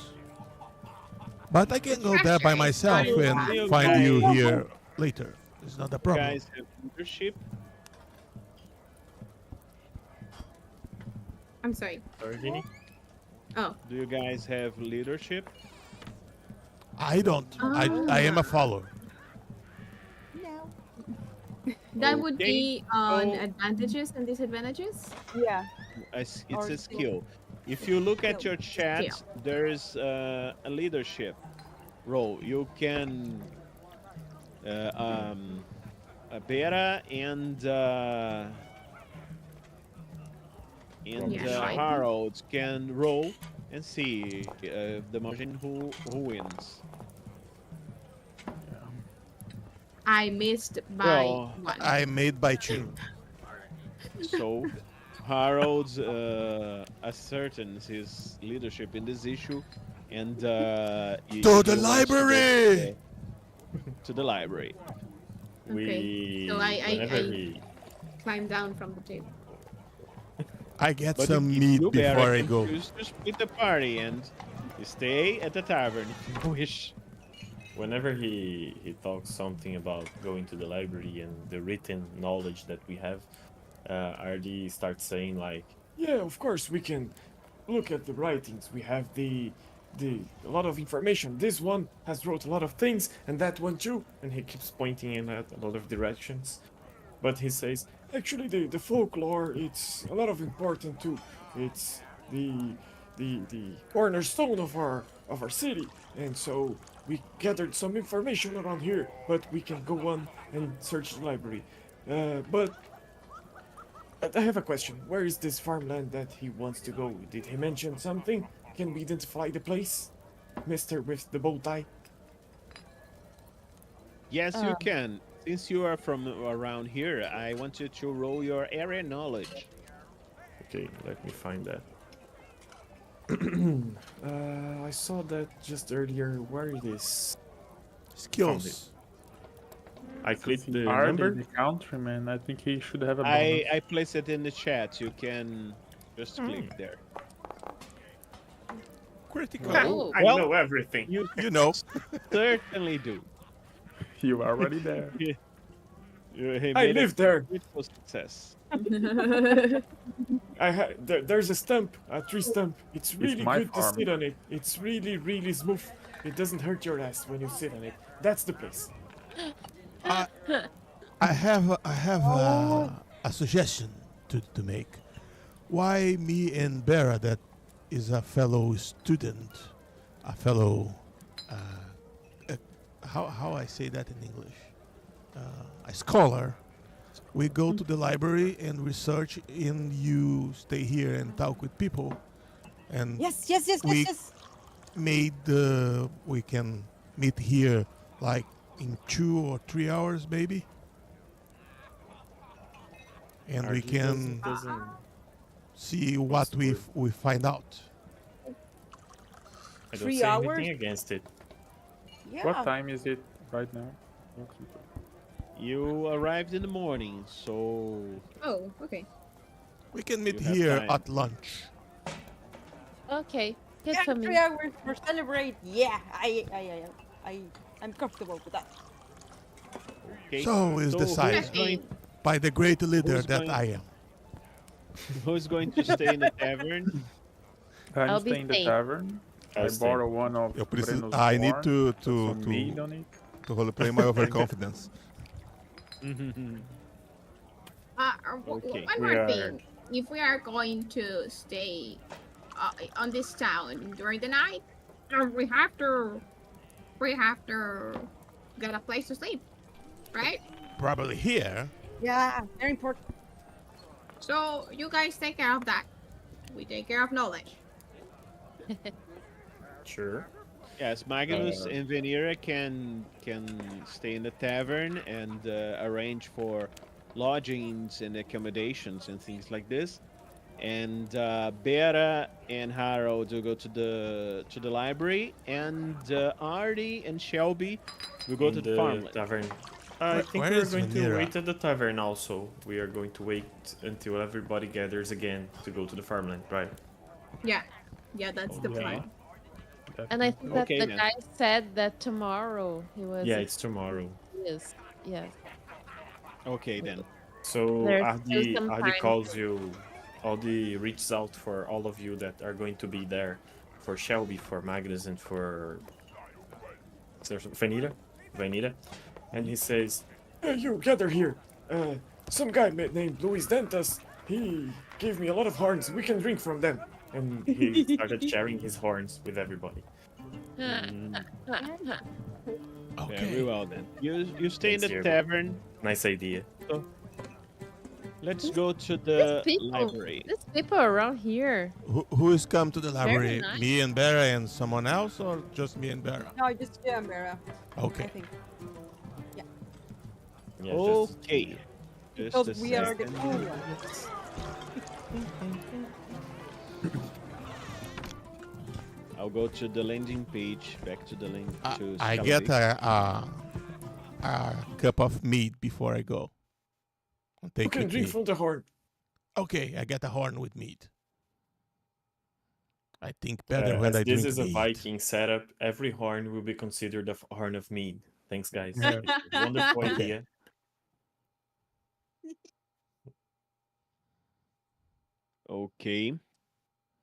But I can go there by myself and find you here later. It's not a You problem. guys have leadership. I'm sorry. Sorry, Vinny? Oh, Do you guys have leadership? I don't. I am a follower. that would Okay, be on so- advantages and disadvantages. Yeah. It's Or a skill. skill. If you look at Skill. your chat, Skill. there's a leadership role. You can Bera and Yeah. Harold can roll and see the margin who wins. I missed by Well, one. I made by two. So Harold ascertains his leadership in this issue, and To the library! To the library. Okay, so I whenever we climb down from the table. I get But some if meat you, Barry, before I can go. choose to split the party and you stay at the tavern if you wish. whenever he talks something about going to the library and the written knowledge that we have, RD starts saying like, "Yeah, of course we can look at the writings. We have the a lot of information. This one has wrote a lot of things, and that one too." And he keeps pointing in at a lot of directions. But he says, actually, the folklore, it's a lot of important too. It's the cornerstone of our city, and so we gathered some information around here. But we can go on and search the library. But I have a question. Where is this farmland that he wants to go? Did he mention something? Can we identify the place, Mister with the bow tie? Yes, you can. Since you are from around here, I want you to roll your area knowledge. Okay, let me find that. I saw that just earlier. Where it is? Skills. I clicked the Ardy, number. the countryman. I think he should have a bonus. I place it in the chat. You can just click there. Critical. Oh. I Well, know everything. You You know. certainly do. You are already there. He I made a live there. critical success. There's a stump, a tree stump. It's really my good farm. to sit on it. It's really, really smooth. It doesn't hurt your ass when you sit on it. That's the place. I have a suggestion to make. Why me and Bera, that is a fellow student, a fellow, how I say that in English, a scholar. We go to the library and research, and you stay here and talk with people. And Yes. We- we can meet here like in 2 or 3 hours maybe, and we RG can doesn't see what we find out. I don't 3 say hours? anything against it. Yeah. What time is it right now? You arrived in the morning, so Oh, okay. We can meet You have here time. at lunch. Okay, good Yeah, for me. 3 hours for celebrate. Yeah, I'm comfortable with that. okay. So is So decided who's going, by the great leader who's that going- I am. who's going to stay in the tavern? I'm I'll be staying in the staying. tavern. I borrow one of Eu preciso, Breno's I need horn, to put some meat to on it. to roleplay my overconfidence. Okay. One We more are- thing. If we are going to stay on this town during the night, we have to get a place to sleep, right? Probably here. Yeah, very important. So you guys take care of that. We take care of knowledge. Sure. Yes, Magnus and Venera can stay in the tavern and arrange for lodgings and accommodations and things like this. And Bera and Harold will go to the library, and Artie and Shelby will go In to the farmland. tavern. I think where we're is going to Vanilla? wait at the tavern also. We are going to wait until everybody gathers again to go to the farmland, right? Yeah, that's the Okay. plan. And I think that Okay, the then. guy said that tomorrow he was. Yeah, it's tomorrow. Yes. Yes. Okay, then. So There's still some Adi time calls to- you. Adi reaches out for all of you that are going to be there. For Shelby, for Magnus, and for Vanita. And he says, "Hey, you gather here. Some guy named Luis Dentas. He gave me a lot of horns. We can drink from them." And he started sharing his horns with everybody. Okay. Very well then. You stay in Thanks, the Jeremy. tavern. Nice idea. Let's go to the people. library. There's people around here. Who is come to the library? nice. Me and Bera and someone else, or just me and Bera? No, just Mara. I Okay. think Yeah, Okay. Just because a we are the second. cool ones. I'll go to the landing page. Back to the link. To I get Skalavik. a cup of meat before I go. I'll you take can with drink me. from the horn. Okay, I get a horn with meat. I think better when As I this drink is a meat. Viking setup, every horn will be considered a horn of mead. Thanks, guys. Yeah. It's a wonderful Okay. idea. Okay.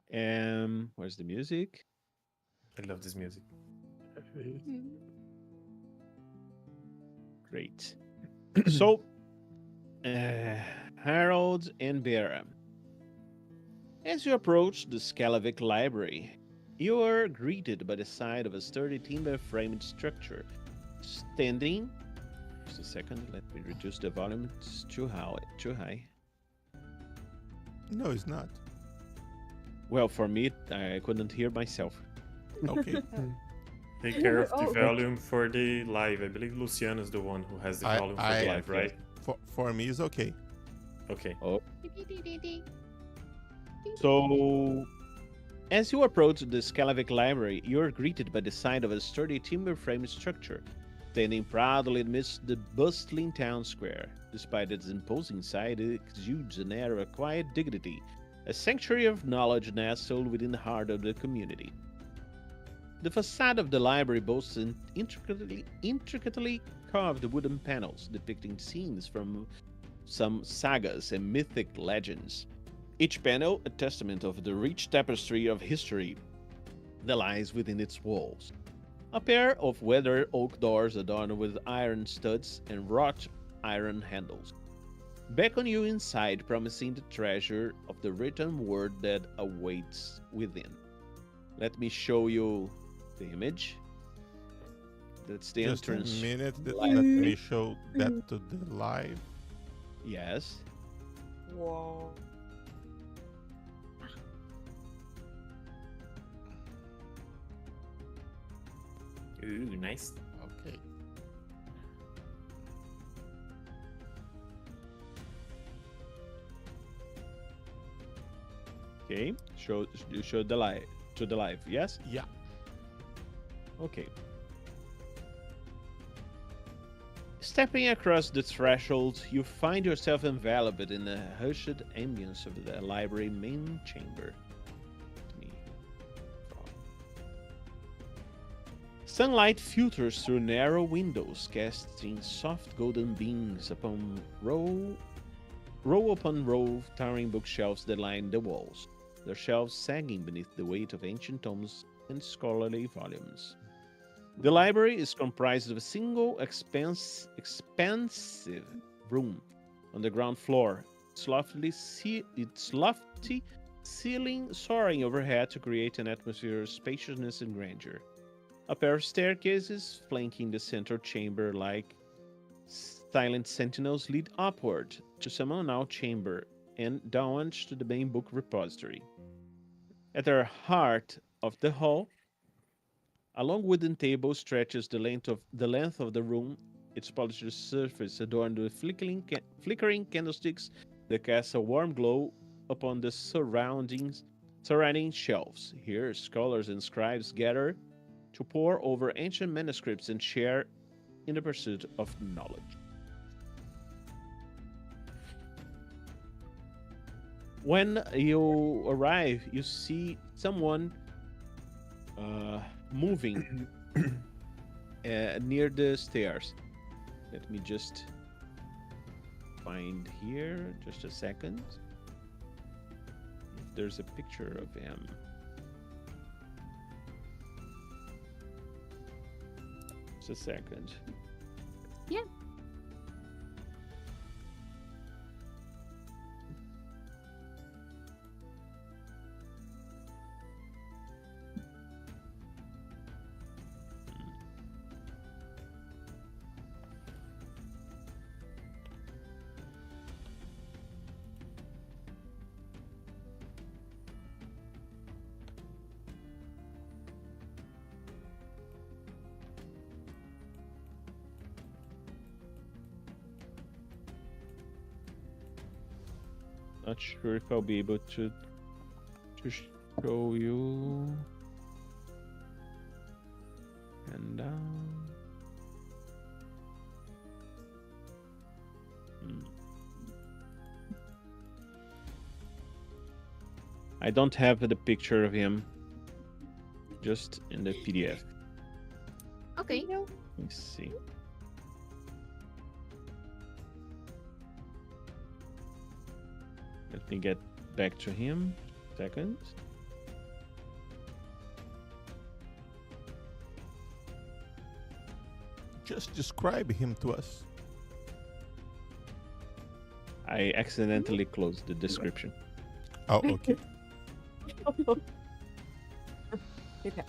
Where's the music? I love this music. Great. So, Harold and Bera. As you approach the Skalavik library, you are greeted by the sight of a sturdy timber-framed structure standing. Just a second, let me reduce the volume. It's too high. No, it's not. Well, for me, I couldn't hear myself. Okay. Take care of the Oh. volume for the live. I believe Luciano is the one who has the I- volume for I- the live, right? For me, it's okay. Okay. So, As you approach the Skalavik library, you are greeted by the sight of a sturdy timber frame structure standing proudly amidst the bustling town square. Despite its imposing size, it exudes an air of quiet dignity, a sanctuary of knowledge nestled within the heart of the community. The facade of the library boasts intricately carved wooden panels depicting scenes from some sagas and mythic legends. Each panel a testament of the rich tapestry of history that lies within its walls. A pair of weathered oak doors adorned with iron studs and wrought iron handles beckon you inside, promising the treasure of the written word that awaits within. Let me show you the image. That's the Just entrance. a minute. light. Let me show that to the live. Yes. Whoa. Ooh, nice. Okay. Okay. Show the live to the live. Yes. Yeah. Okay. Stepping across the threshold, you find yourself enveloped in the hushed ambience of the library main chamber. Sunlight filters through narrow windows, casting soft golden beams upon row upon row of towering bookshelves that line the walls, their shelves sagging beneath the weight of ancient tomes and scholarly volumes. The library is comprised of a single expansive room on the ground floor, its lofty ceiling soaring overhead to create an atmosphere of spaciousness and grandeur. A pair of staircases flanking the central chamber like silent sentinels lead upward to some unknown chamber and downwards to the main book repository. At the heart of the hall, a long wooden table stretches the length of the room, its polished surface adorned with flickering candlesticks that cast a warm glow upon the surrounding shelves. Here, scholars and scribes gather to pore over ancient manuscripts and share in the pursuit of knowledge. When you arrive, you see someone moving near the stairs. Let me just find here, just a second. If there's a picture of him. Just a second. Yeah. Not sure if I'll be able to show you. And I don't have the picture of him. Just in the PDF. Okay. Let me see. Let me get back to him. Second. Just describe him to us. I accidentally closed the description. Oh, okay. Okay.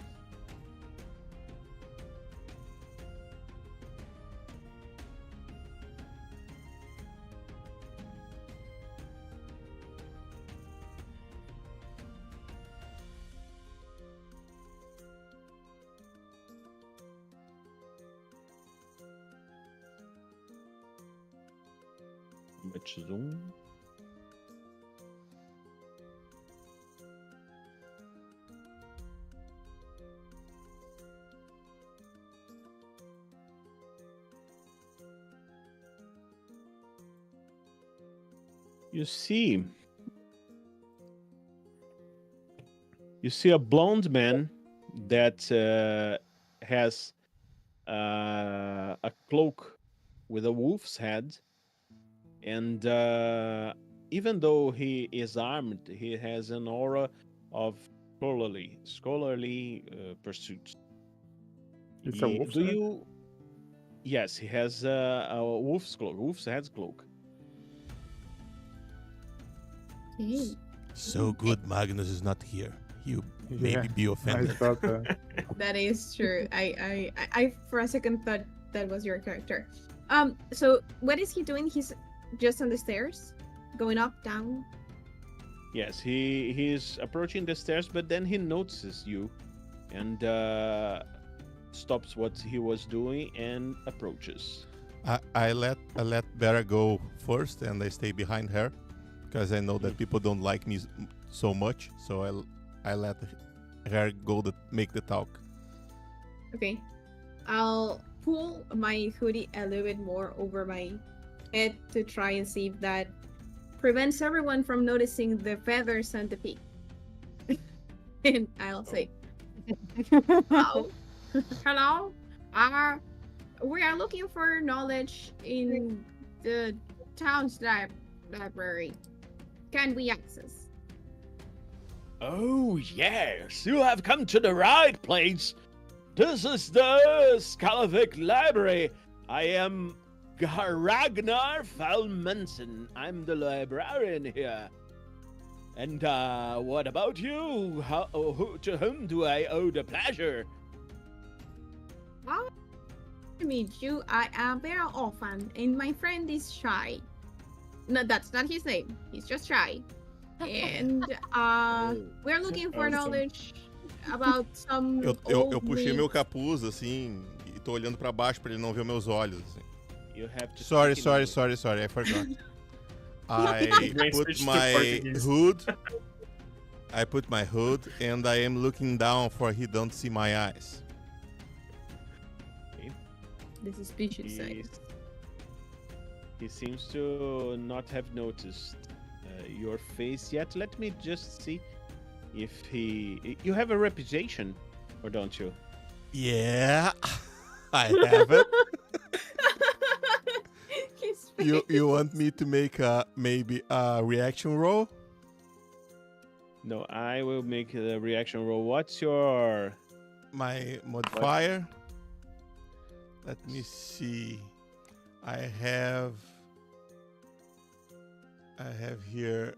Much zoom. You see a blonde man that has a cloak with a wolf's head, and even though he is armed, he has an aura of scholarly pursuits. It's a wolf. Do you? Yes, he has a wolf's cloak, wolf's head cloak. Okay. So good Magnus is not here. You maybe be I offended. thought That is true. I for a second thought that was your character. So what is he doing? He's just on the stairs, going up, down. Yes, he's approaching the stairs, but then he notices you, and stops what he was doing and approaches. I let Vera go first, and I stay behind her because I know that people don't like me so much. So I let her go make the talk. Okay. I'll pull my hoodie a little bit more over my head to try and see if that prevents everyone from noticing the feathers and the peak. And I'll say, "Hello, hello. We are looking for knowledge in the town's library. Can we access?" Oh, yes, you have come to the right place. This is the Skalavik library. I am Ragnar Falmensen. I'm the librarian here. And what about you? To whom do I owe the pleasure? Well, to meet you, I am very orphan, and my friend is Shy. No, that's not his name. He's just Shy. And we're looking for Awesome. knowledge about some Eu old puxei meu myths. capuz assim e tô olhando pra baixo pra ele não ver meus olhos. Assim. You have to Sorry, speak in sorry, English. sorry, I forgot. I Great put switch to my Portuguese. hood. I put my hood, and I am looking down for he don't see my eyes. The suspicious side. He seems to not have noticed your face yet. Let me just see if he. You have a reputation, or don't you? Yeah, I have it. His You face. want me to make maybe a reaction roll? No, I will make the reaction roll. What's your? My modifier. Let me see. I have here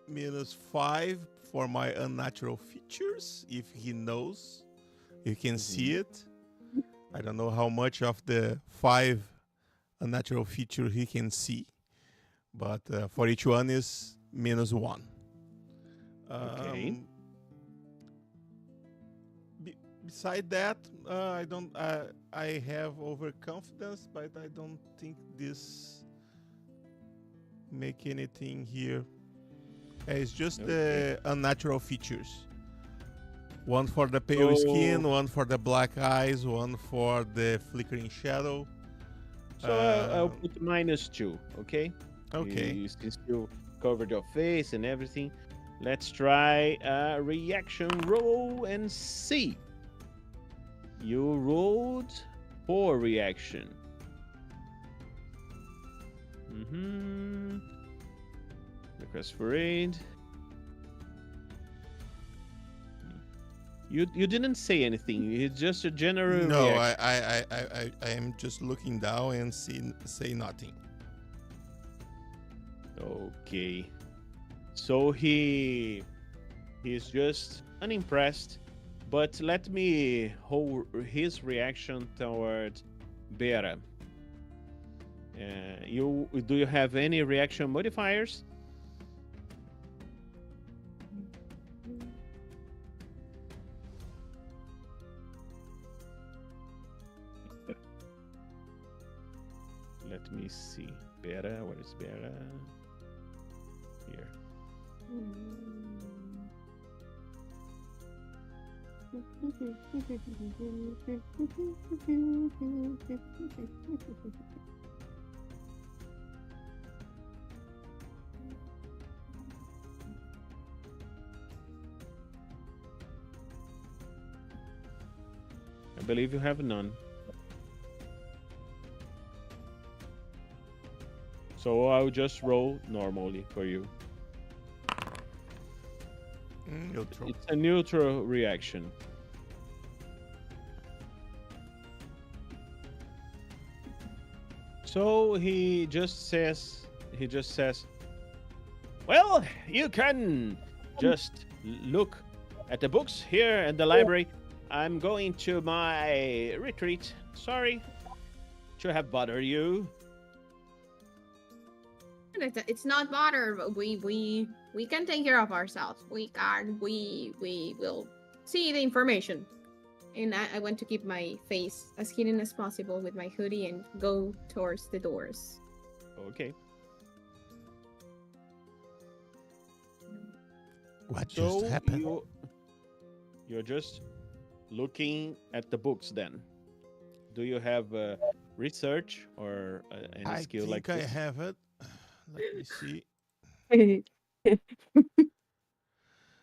-5 for my unnatural features. If he knows, you can see it. I don't know how much of the 5 unnatural feature he can see, but for each one is -1. Okay. Beside that, I don't. I have overconfidence, but I don't think this make anything here. It's just the unnatural features. One for the pale skin, one for the black eyes, one for the flickering shadow. So I'll put -2. Okay. Okay. You still covered your face and everything. Let's try a reaction roll and see. You rolled 4 reaction. Request for aid. You didn't say anything. It's just a general No, reaction. I am just looking down and say nothing. Okay. So he's just unimpressed, but let me hold his reaction toward Bera. Do you have any reaction modifiers? Let me see. Bera, where is Bera? Here. I believe you have none. So I'll just roll normally for you. Neutral. It's a neutral reaction. So he just says, well, you can just look at the books here at the library. I'm going to my retreat. Sorry to have bothered you. It's not bother. We can take care of ourselves. We will see the information. And I want to keep my face as hidden as possible with my hoodie and go towards the doors. Okay. What just happened? You're just looking at the books then. Do you have research or any skill like this? I have it. Let me see.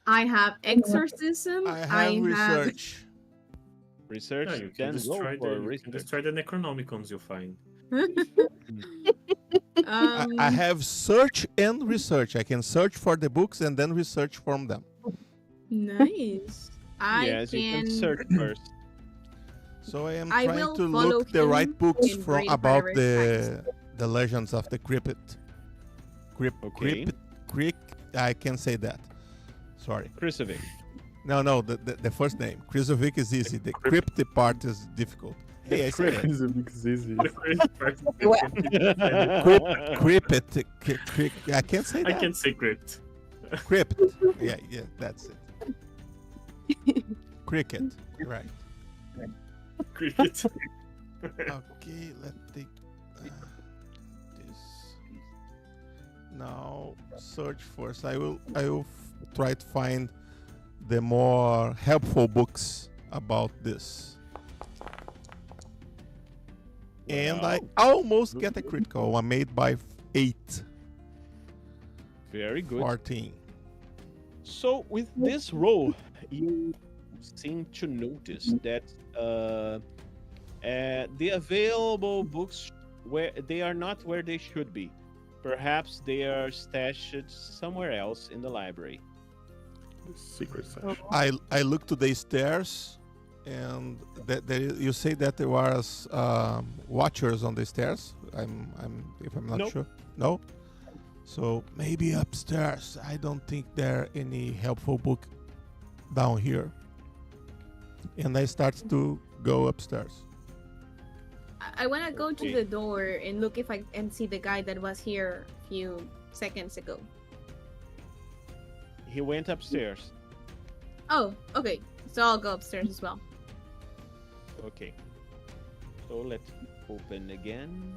I have exorcism. I have research. Research? Yeah, you Then can just roll try for the research. Necronomicons you'll find. I have search and research. I can search for the books and then research from them. Nice. Yes, you can search first. So I am I trying will to follow look the right him books in from Great about Paradise the legends of the Crypt. Okay. I can say that. Sorry. Krysuvik. No, the first name. Krysuvik is easy. The Crypt part is difficult. Hey, I said it. Krysuvik is easy. Crypt. I can't say that. I can say crypt. Crypt. Yeah, that's it. Cricket. Right. Cricket. Okay, let's take this. Now search first. I will try to find the more helpful books about this. And I almost get a critical. I made by 8. Very good. 14. So with this roll, you seem to notice that the available books they are not where they should be. Perhaps they are stashed somewhere else in the library. The secret section. I look to the stairs, and you say that there was watchers on the stairs. If I'm not Nope. sure. No. So maybe upstairs. I don't think there are any helpful book down here. And I start to go upstairs. I want to go to Okay. the door and look if I can see the guy that was here a few seconds ago. He went upstairs. Oh, okay. So I'll go upstairs as well. Okay. So let's open again.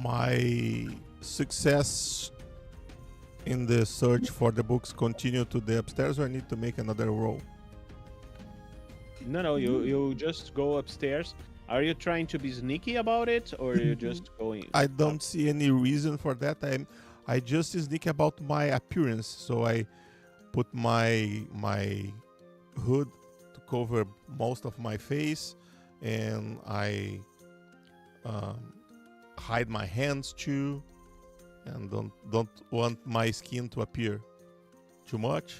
My success in the search for the books continue to the upstairs, or I need to make another roll? No, you just go upstairs. Are you trying to be sneaky about it, or are you just going? I don't see any reason for that. I just sneak about my appearance, so I put my hood to cover most of my face, and I hide my hands too, and don't want my skin to appear too much.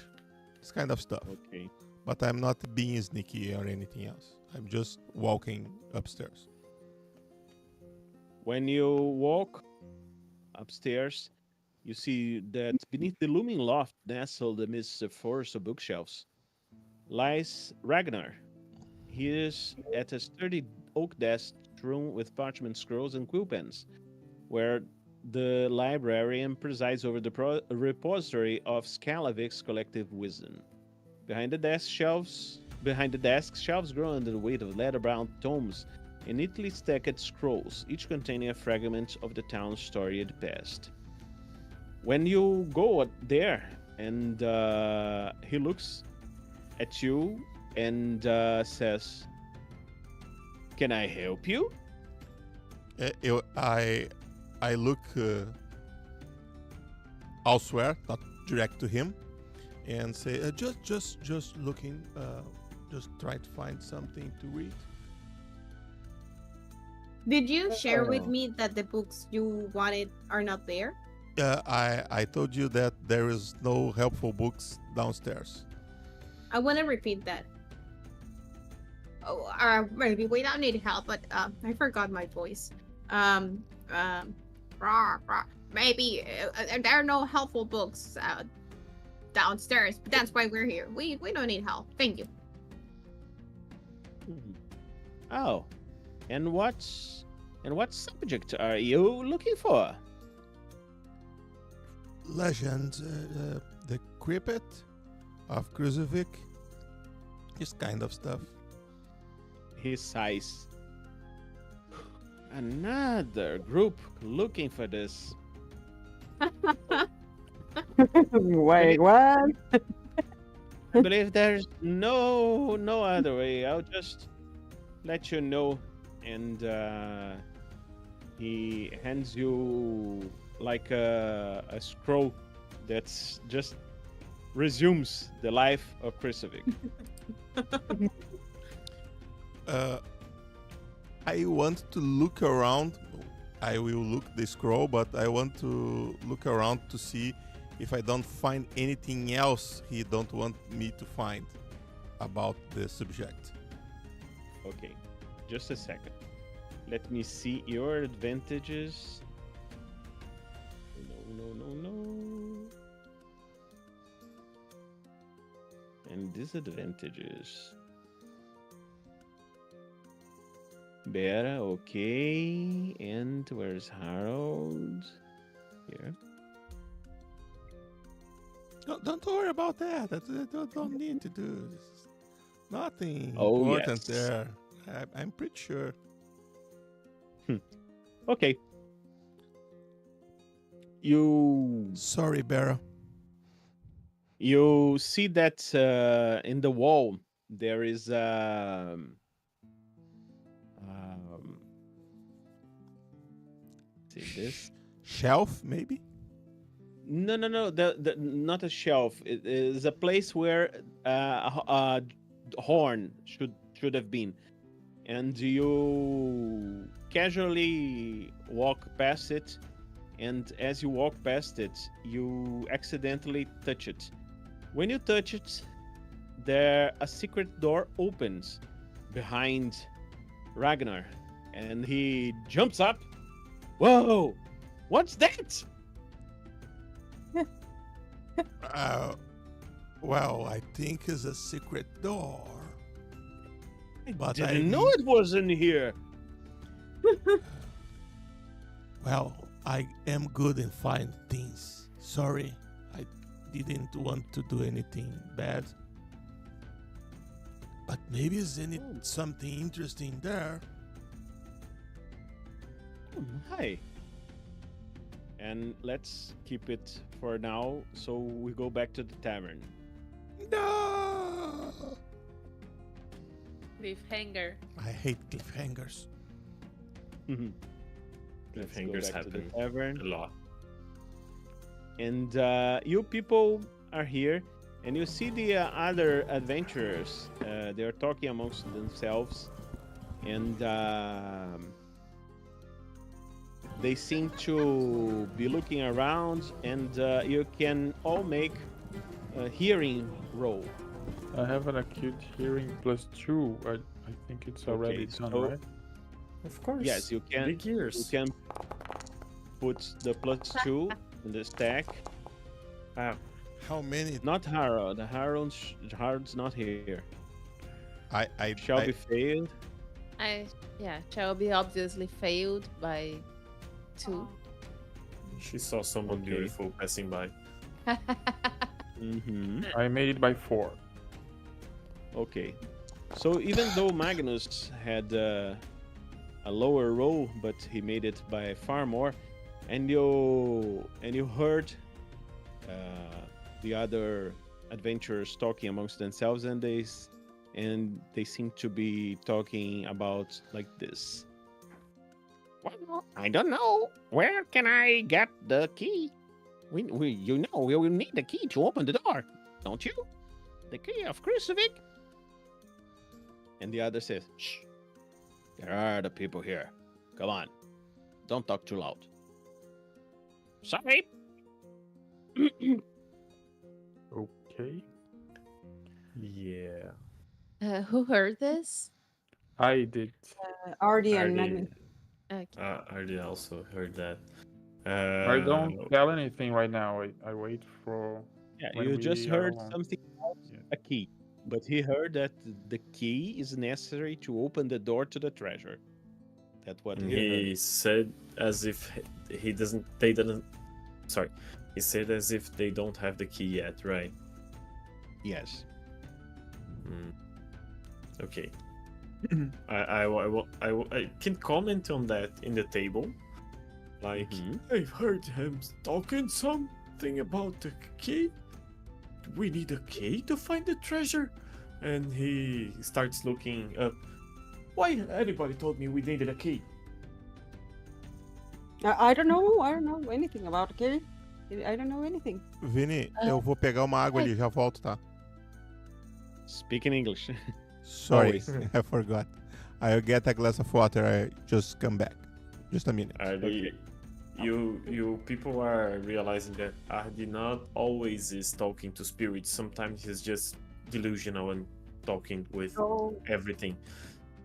This kind of stuff. Okay. But I'm not being sneaky or anything else. I'm just walking upstairs. When you walk upstairs, you see that beneath the looming loft, nestled amidst a forest of bookshelves, lies Ragnar. He is at a sturdy oak desk strewn with parchment scrolls and quill pens, where the librarian presides over the repository of Skalavik's collective wisdom. Behind the desk, shelves grow under the weight of leather-bound tomes and neatly stacked scrolls, each containing a fragment of the town's storied past. When you go there, and he looks at you and says, "Can I help you?" I look elsewhere, not direct to him, and say, just looking just try to find something to read. Did you share with me that the books you wanted are not there? I told you that there is no helpful books downstairs. I want to repeat that. Oh, maybe we don't need help, but I forgot my voice. Maybe there are no helpful books downstairs, but that's why we're here. We don't need help. Thank you. Oh, and what subject are you looking for? Legend, the Crypt of Krysuvik, this kind of stuff. He sighs. Another group looking for this. Wait, what? I believe there's no other way. I'll just let you know. And he hands you like a scroll that's just resumes the life of Krysuvik. I want to look around. I will look the scroll, but I want to look around to see if I don't find anything else he don't want me to find about the subject. Okay, just a second. Let me see your advantages. No. And disadvantages. Bera, okay. And where's Harold? Here. Don't worry about that. Don't need to do this. Nothing Oh, important yes. there. I'm pretty sure. Okay. Sorry, Bera. You see that in the wall there is see this Shelf, maybe? no the not a shelf. It is a place where a horn should have been, and you casually walk past it, and as you walk past it you accidentally touch it. When you touch it, there a secret door opens behind Ragnar, and he jumps up. Whoa! What's that? Well, I think it's a secret door. But I didn't know it was in here. Well, I am good in finding things. Sorry, I didn't want to do anything bad. But maybe there's something interesting there. Hi. And let's keep it for now, so we go back to the tavern. No! Cliffhanger. I hate cliffhangers. Let's go Cliffhangers back to the happen tavern. a lot. And you people are here, and you see the other adventurers. They're talking amongst themselves, and they seem to be looking around, and you can all make a hearing roll. I have an acute hearing +2. I think it's already done, so- right? Of course. Yes, you can. Big ears. You can put the +2 in the stack. How many? Not Harold. Harold's not here. I Shelby failed. Shelby obviously failed by 2. She saw someone Okay. beautiful passing by. I made it by 4. Okay. So even though Magnus had a lower roll, but he made it by far more, and you heard the other adventurers talking amongst themselves, and they seem to be talking about like this. Well, I don't know. Where can I get the key? We will need the key to open the door, don't you? The key of Krysuvik. And the other says, "Shh, there are the people here. Come on, don't talk too loud." Sorry. Okay. Yeah. Who heard this? I did. Artie and Ardy, Magnus. Okay. Ardy also heard that. I don't Uh, tell anything right now. I wait for Yeah, when you just we are heard alone. something about Yeah. a key, but he heard that the key is necessary to open the door to the treasure. That's what he heard. he said as if he doesn't. They didn't. Sorry. He said as if they don't have the key yet, right? Yes. Mm, okay. I can comment on that in the table. Like, Mhm. I've heard him talking something about the key. We need a key to find the treasure. And he starts looking up. Why anybody told me we needed a key? I don't know. I don't know anything about Kiri. I don't know anything. Vini, eu vou pegar uma água ali, já volto, tá? Speak in English. Sorry, Always. I forgot. I'll get a glass of water. I just come back. Just a minute. Ardy, you people are realizing that Ardy not always is talking to spirits. Sometimes he's just delusional and talking with Oh. everything.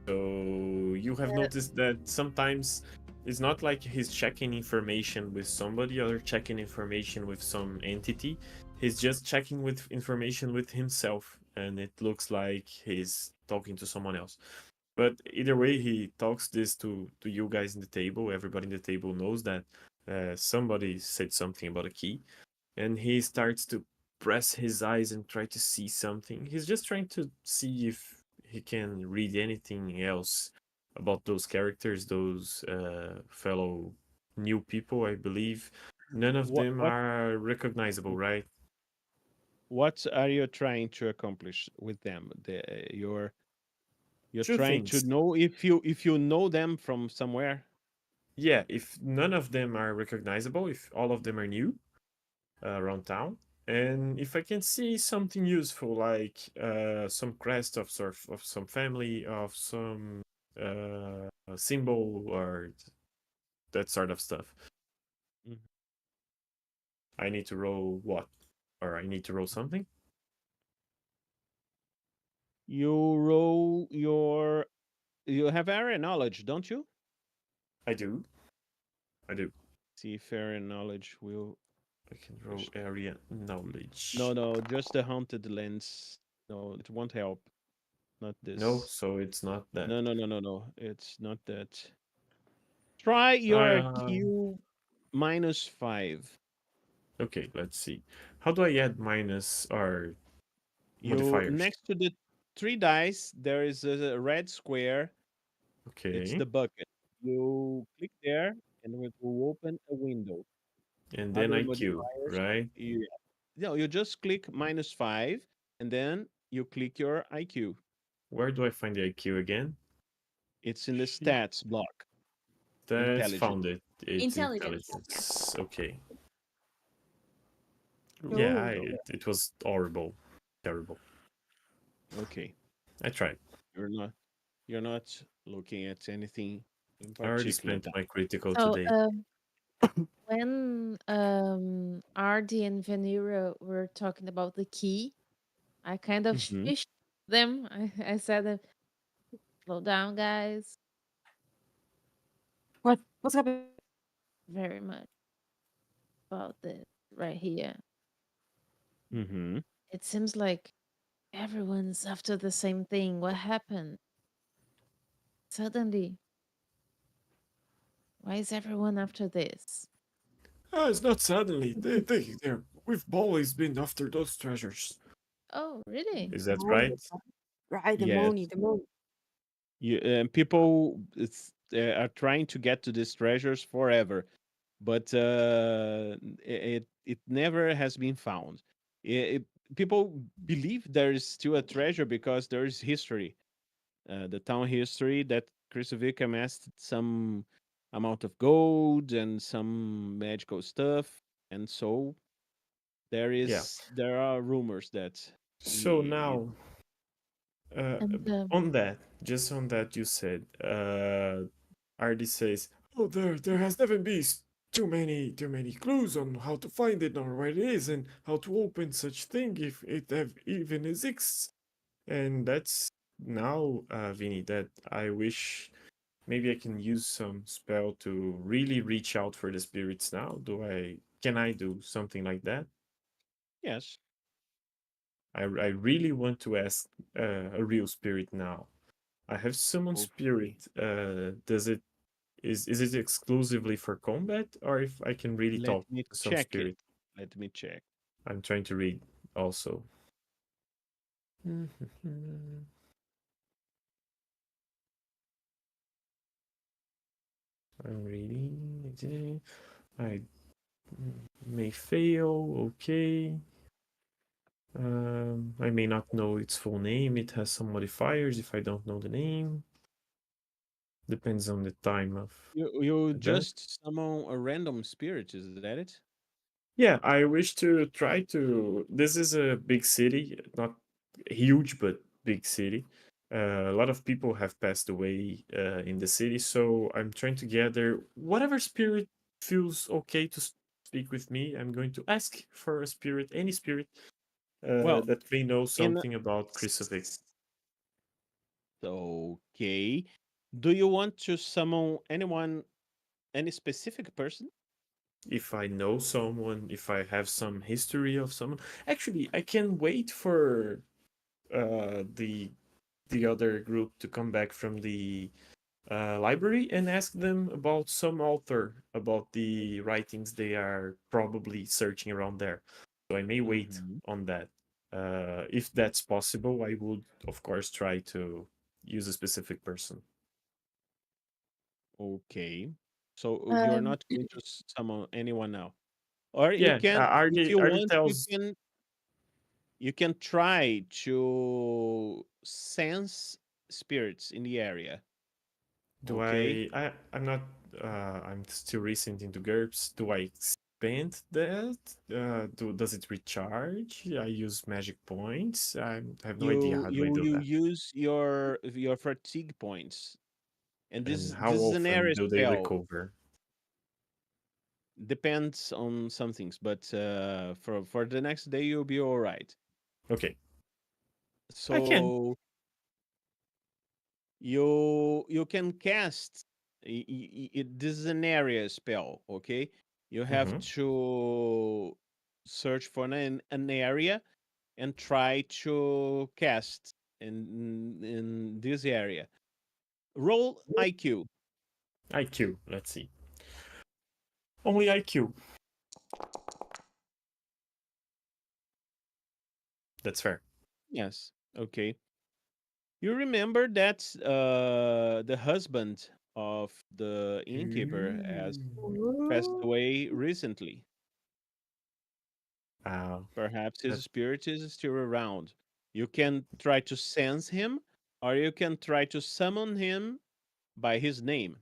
So you have noticed that sometimes it's not like he's checking information with somebody or checking information with some entity. He's just checking with information with himself, and it looks like he's talking to someone else. But either way, he talks this to you guys in the table. Everybody in the table knows that somebody said something about a key, and he starts to press his eyes and try to see something. He's just trying to see if he can read anything else about those characters, those fellow new people. I believe none of What them what are recognizable, right? what are you trying to accomplish with them? You're Two trying to things. know if you know them from somewhere. Yeah, if none of them are recognizable, if all of them are new around town, and if I can see something useful like some crest of sort of some family, of some symbol or that sort of stuff. Mhm. I need to roll what? Or I need to roll something? You roll your. You have area knowledge, don't you? I do. I do. See if area knowledge will. I can roll area knowledge. No, just the haunted lens. No, it won't help. Not No, this. so it's not that. No. It's not that. Try your Uh, Q -5. okay, let's see. How do I add minus or You modifiers? next to the 3 dice, there is a red square. It's Okay. the bucket. You click there, and it will open a window. And then Other IQ, modifiers, right? no, you just click -5, and then you click your IQ. Where do I find the IQ again? It's in the She. stats block. That's Intelligence. found it. It's Intelligence. intelligence. Okay. Cool. Yeah, Oh. it was horrible. Terrible. Okay, I tried. you're not you're not looking at anything in I already particular. spent my critical So, today. when RD and Vanira were talking about the key, I kind of Mhm. shished them. I said, slow down, guys, What? What's happening? very much about this right here. Mhm. It seems like everyone's after the same thing. What happened? Suddenly, why is everyone after this? It's not suddenly. We've always been after those treasures. Oh, really? Is that Oh, right? right, the Yes. money, the money. People are trying to get to these treasures forever, but it never has been found. People believe there is still a treasure because there is history, the town history that Krysuvik amassed some amount of gold and some magical stuff, and so Yeah. there are rumors that So he now Uh, And on that, just on that, you said, Artie says, "Oh, there has never been too many clues on how to find it or where it is and how to open such thing if it have even exists." And that's now, Vinny, that I wish maybe I can use some spell to really reach out for the spirits now. Can I do something like that? Yes. I really want to ask a real spirit now. I have summon Okay. spirit. Does it is it exclusively for combat, or if I can really Let talk me to some check it. spirit? Let me check. I'm trying to read also. I'm reading. I may fail. Okay. I may not know its full name. It has some modifiers if I don't know the name. Depends on the time of You that. just summon a random spirit, is that it? Yeah, I wish to try to. This is a big city, not huge, but big city. A lot of people have passed away in the city, so I'm trying to gather whatever spirit feels okay to speak with me. I'm going to ask for a spirit, any spirit Well, that may know in something about Krysuvik. okay. Do you want to summon anyone, any specific person? If I know someone, if I have some history of someone. Actually, I can wait for the other group to come back from the library and ask them about some author about the writings they are probably searching around there. So I may wait Mm-hmm. on that. If that's possible, I would, of course, try to use a specific person. Okay. So you're um, not going to summon anyone now. Or you Yeah, can, if you Artie want, tells. you can try to sense spirits in the area. Do Okay. I'm not. I'm still recent into GURPS. Do I expand that? Does it recharge? I use magic points. I have no idea how do I do You that. use your fatigue points, and And how this is an often area do they spell. recover? Depends on some things, but for the next day you'll be all right. Okay, I can. So you can cast. This is an area spell. Okay, you have Mm-hmm. to search for an area and try to cast in this area. Roll IQ. IQ. Let's see. Only IQ. That's fair. Yes. Okay. You remember that the husband of the innkeeper has passed Ooh. away recently. Uh, Perhaps that, his spirit is still around. You can try to sense him, or you can try to summon him by his name.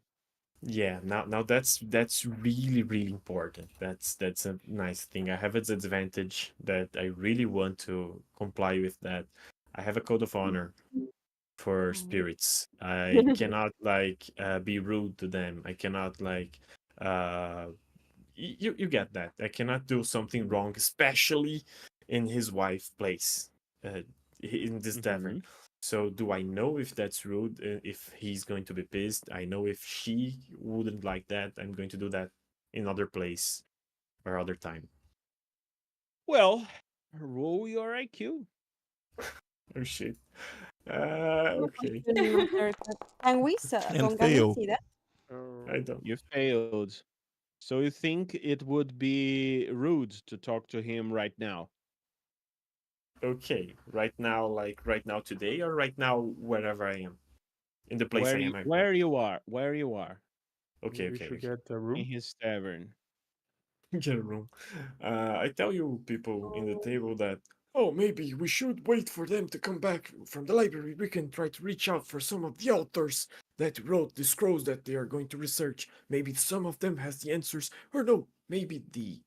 yeah. Now that's really important. That's a nice thing. I have its advantage that I really want to comply with that. I have a code of honor for Oh. spirits. I cannot like be rude to them. I cannot like uh you get that. I cannot do something wrong, especially in his wife's place, uh, in this tavern. Hmm. So do I know if that's rude? If he's going to be pissed? I know if she wouldn't like that. I'm going to do that in other place or other time. Well, roll your IQ. Oh shit. No Okay. question matter. And Can we fail. see that? I don't. You failed. So you think it would be rude to talk to him right now? Okay. Right now today, or right now wherever I am, in the place I am right now. Where you are Okay. We Okay. should Okay. get a in room. his tavern. Get a room. I tell you, people in the table, that oh, maybe we should wait for them to come back from the library. We can try to reach out for some of the authors that wrote the scrolls that they are going to research. Maybe some of them has the answers, or no, maybe the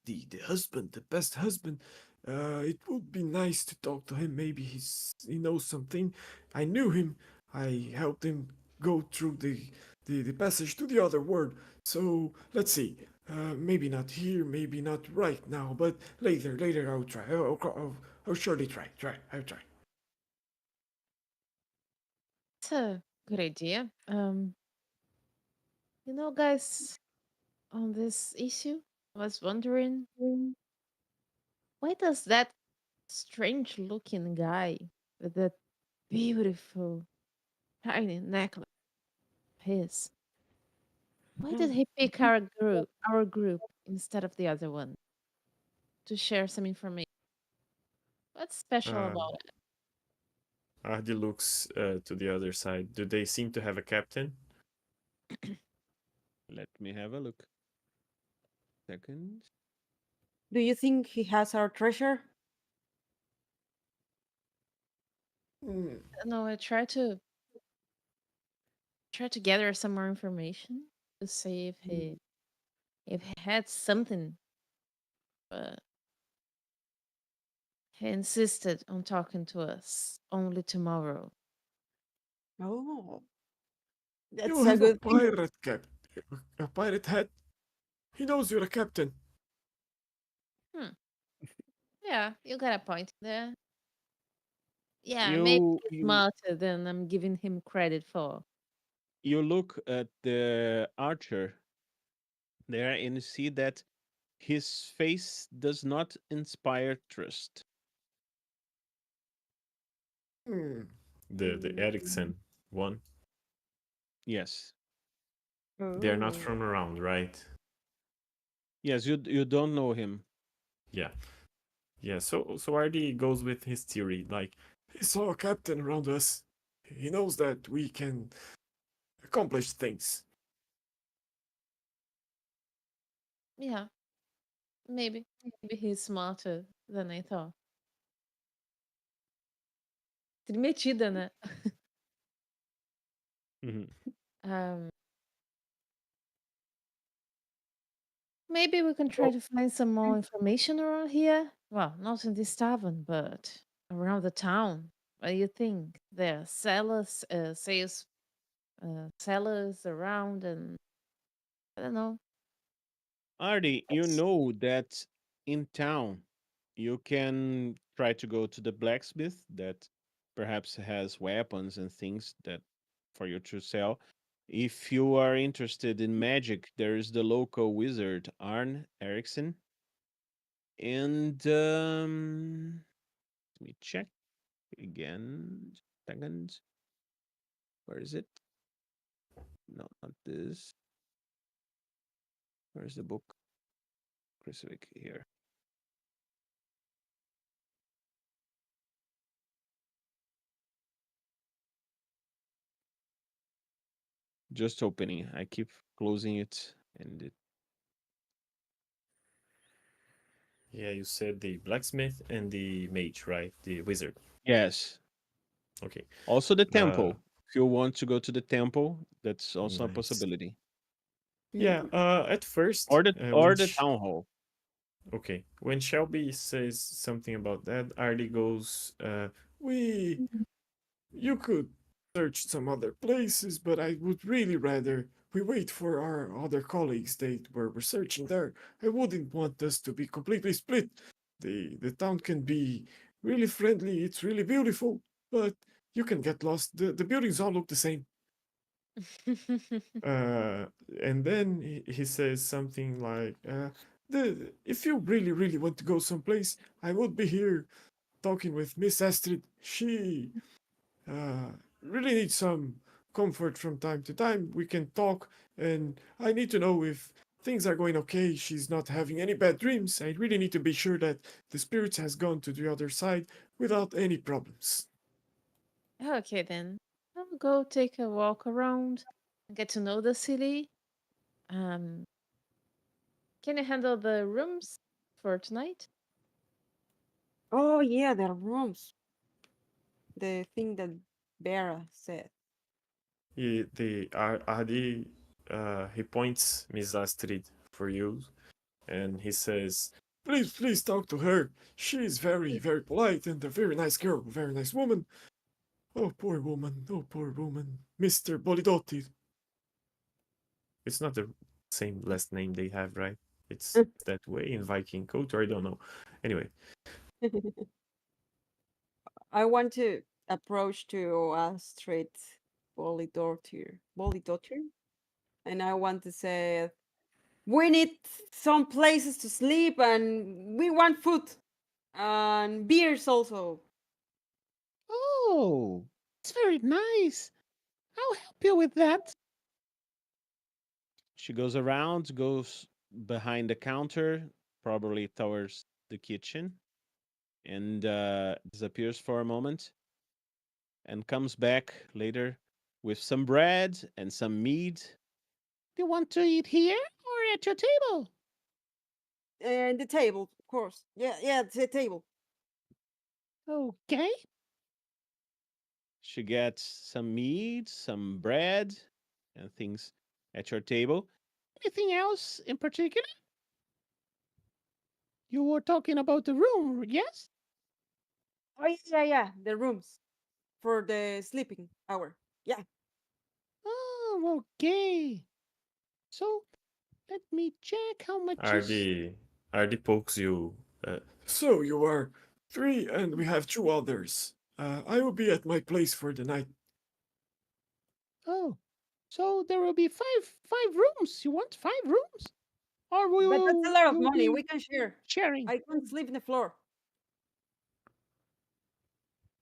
husband, the best husband, It would be nice to talk to him. Maybe he knows something. I knew him. I helped him go through the passage to the other world. So let's see. Maybe not here, maybe not right now, but later I'll try. I'll surely I'll try. It's a good idea. Guys, on this issue, I was wondering, why does that strange looking guy with that beautiful tiny necklace of his, why did he pick our group instead of the other one to share some information? What's special Uh, about it? Ahdi looks to the other side. Do they seem to have a captain? Let me have a look. Second. Do you think he has our treasure? Hmm. No, I try to gather some more information to see if he had something, but he insisted on talking to us only tomorrow. Oh, You that's a have a good thing. pirate cap, a pirate hat. He knows you're a captain. Hmm. Yeah, you got a point there. Yeah, maybe You he's you smarter than I'm giving him credit for. you look at the archer there and you see that his face does not inspire trust. Hmm. The Ericsson one. Yes. They're not Oh. from around, right? Yes, you don't know him. Yeah. Yeah. So RD goes with his theory. Like he saw a captain around us. He knows that we can accomplish things. Yeah, maybe he's smarter than I thought. Metida, né? Mhm. Um, maybe we can try So to find some more information around here. Well, not in this tavern, but around the town. What do you think? There are sellers around, and I don't know. Artie, you Let's- know that in town you can try to go to the blacksmith that perhaps has weapons and things that for you to sell. If you are interested in magic, there is the local wizard Arn Eriksson. And let me check again. Second. Where is it? No, not this. Where's the book? Krysuvik here. Just opening. I keep closing it and it Yeah, you said the blacksmith and the mage, right? The wizard. yes. Okay. Also the Uh, temple. If you want to go to the temple, that's also a nice. possibility. Yeah. Mm. At first, Or the when or the town hall. okay, when Shelby says something about that, Artie goes, "We You could search some other places, but I would really rather we wait for our other colleagues. They were researching there. I wouldn't want us to be completely split. The town can be really friendly, it's really beautiful, but you can get lost. The buildings all look the same." Uh, and then he says something like, if you really want to go someplace, I would be here talking with Miss Astrid. She uh, really need some comfort from time to time. We can talk, and I need to know if things are going okay. She's not having any bad dreams. I really need to be sure that the spirit has gone to the other side without any problems. Okay, then I'll go take a walk around, get to know the city. Um, can you handle the rooms for tonight? Oh yeah, the rooms. The thing that Vera said. Adi, he points Miss Astrid for you, and he says, Please talk to her. She is very, very polite and a very nice girl, very nice woman. Oh, poor woman. Oh, poor woman. Mr. Bolidotti. It's not the same last name they have, right? It's that way in Viking culture. I don't know. Anyway, I want to approach to a straight Bolidottir, and I want to say, we need some places to sleep, and we want food and beers also. Oh, it's very nice. I'll help you with that. She goes around, goes behind the counter, probably towards the kitchen, and disappears for a moment, and comes back later with some bread and some meat. Do you want to eat here or at your table? And the table, of course. Yeah, the table. Okay. She gets some meat, some bread, and things at your table. Anything else in particular? You were talking about the room, yes? Oh yeah, the rooms for the sleeping hour. Yeah. Oh, okay. So let me check how much is. Ardy pokes you. So you are 3 and we have 2 others. I will be at my place for the night. Oh, so there will be five rooms. You want 5 rooms, or But that's a lot of you'll money. be We can share. sharing? I can't sleep in the floor.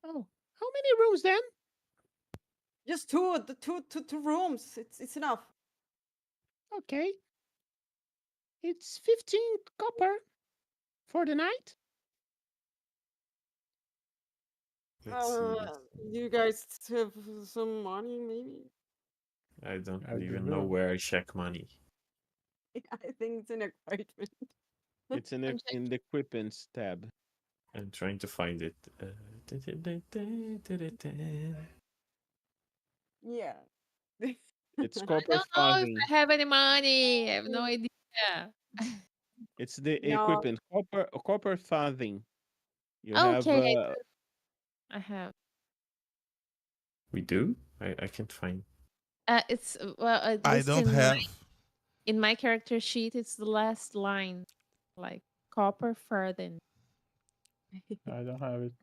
Oh, how many rooms then? Just two, two rooms. It's enough. Okay, it's 15 copper for the night. Let's see. You guys have some money, maybe? I don't I even don't know know. where I check money. I think it's an apartment. It's in the equipment tab. I'm trying to find it. Yeah. It's I copper don't know if farthing. I have any money. I have no idea. It's the No. equipment copper farthing. You have Okay, I have. We do? I can't find. It's well, at I least don't have. in my character sheet, it's the last line, like copper farthing. I don't have it.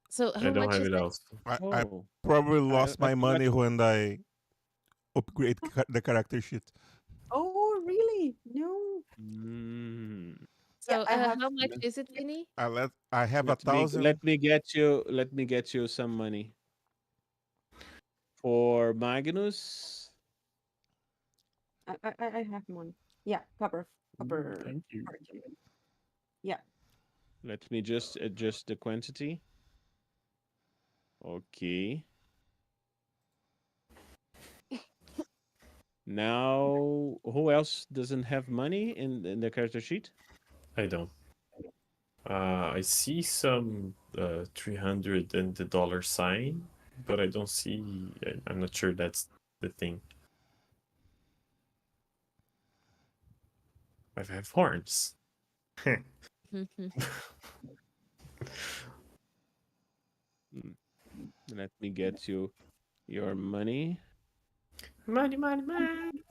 So I how don't much have is it it? also. I oh probably lost my I forgot. money when I upgrade the character sheet. Oh, really? No. Mm. Yeah, So I have. how much is it, Vinny? I have Let me 1,000. let me get you some money for Magnus. I have money. Yeah, copper. Thank you. Yeah. Let me just adjust the quantity. Okay. Now, who else doesn't have money in the character sheet? I don't. I see some 300 and the dollar sign, but I don't see. I'm not sure that's the thing. I have horns. Mm, Let me get you your money. Money, money, money.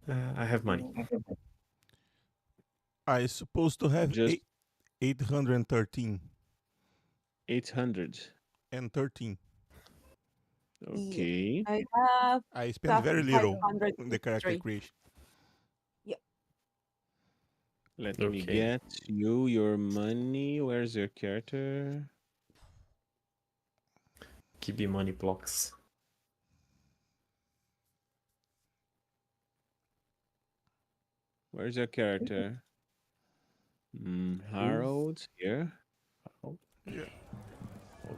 I have money. I supposed to have Just 813 800. and 13. Yeah. Okay. I have I spent very little in the character 503. creation. Yeah. Let me Okay. get you your money. Where's your character? Give me money blocks. Where's your character? Harold here. Oh, Yeah.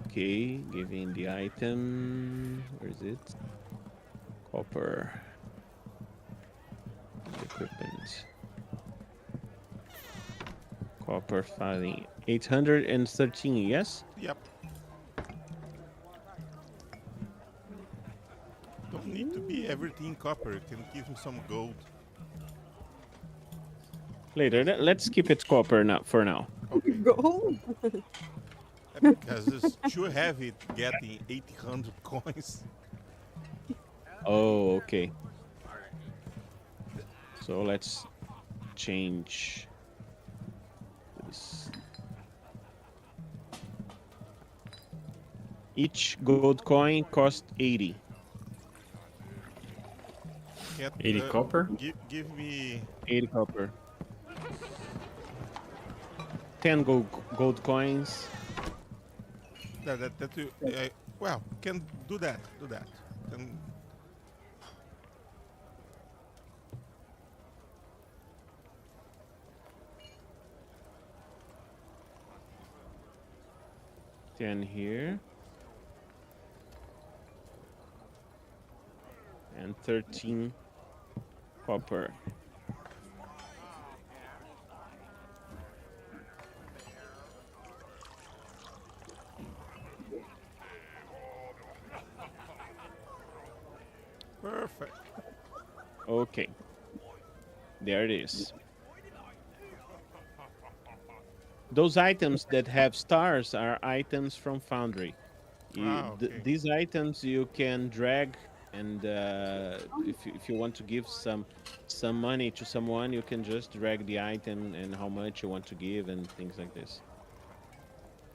Okay, giving the item. Where is it? Copper. Equipment. Copper filing. 813, yes? Yep. Don't need to be everything copper. You can give him some gold. Later. Let's keep it copper now for now. Okay. Gold? Because it's too heavy getting 800 coins. Oh, okay. So let's change this. Each gold coin costs 80. Get, 80 copper? Give me 80 copper. 10 gold coins. well, can do that. Do that. Can, 10 here. And 13 copper. perfect. Okay. There it is. Those items that have stars are items from Foundry. Okay. These items you can drag, and if you want to give some money to someone, you can just drag the item and how much you want to give and things like this.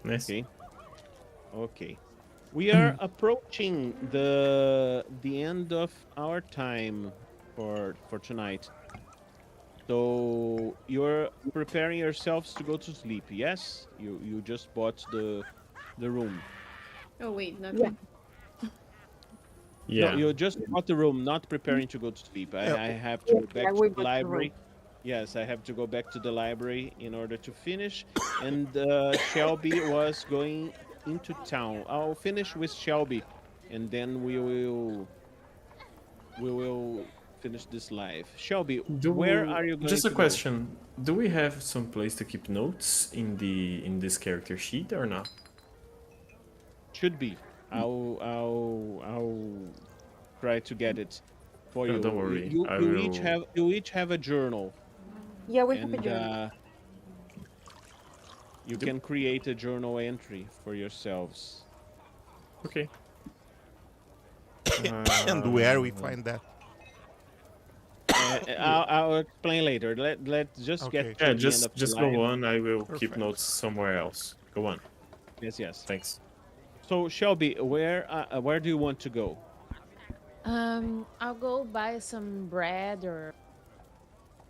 Nice. Okay. Okay. We are approaching the end of our time for tonight. So you're preparing yourselves to go to sleep. Yes, you just bought the room. Oh wait, not Yeah. Yeah. No, you just bought the room, not preparing to go to sleep. Yeah. I have to go Yeah, back we to the bought the room. library. Yes, I have to go back to the library in order to finish. And Shelby was going into town. I'll finish with Shelby, and then we will finish this live. Shelby, where are you going Just a to go? question. Do we have some place to keep notes in this character sheet or not? Should be. I'll try to get it for No, you. don't worry. You each have a journal, Yeah, we have a and journal. you can create a journal entry for yourselves. Okay. And where we find that? I'll explain later. Let's just Okay. get to Yeah, the end of the just live. go on. I will keep Perfect. notes somewhere else. Go on. Yes. Thanks. So Shelby, where do you want to go? I'll go buy some bread or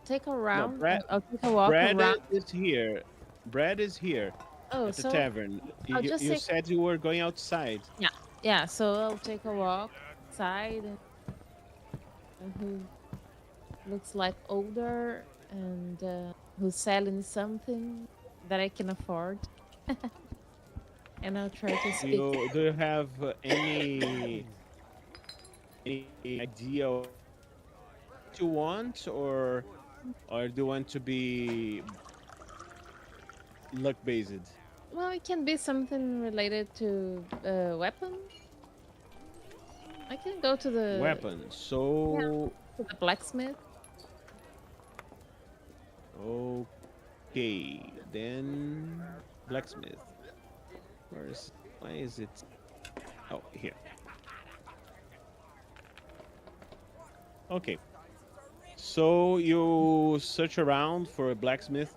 take a round. bread- I'll take a walk Bread around. is here. Bread is here Oh, at the so tavern. I'll You, just you take- said you were going outside. yeah. So I'll take a walk outside and who looks like older and who's selling something that I can afford. And I'll try to speak. Do you have any idea of what you want, or do you want to be luck based? Well, it can be something related to weapon. I can go to the Weapon. So to the blacksmith. okay, then blacksmith. Why is it? Oh, here. Okay. So you search around for a blacksmith,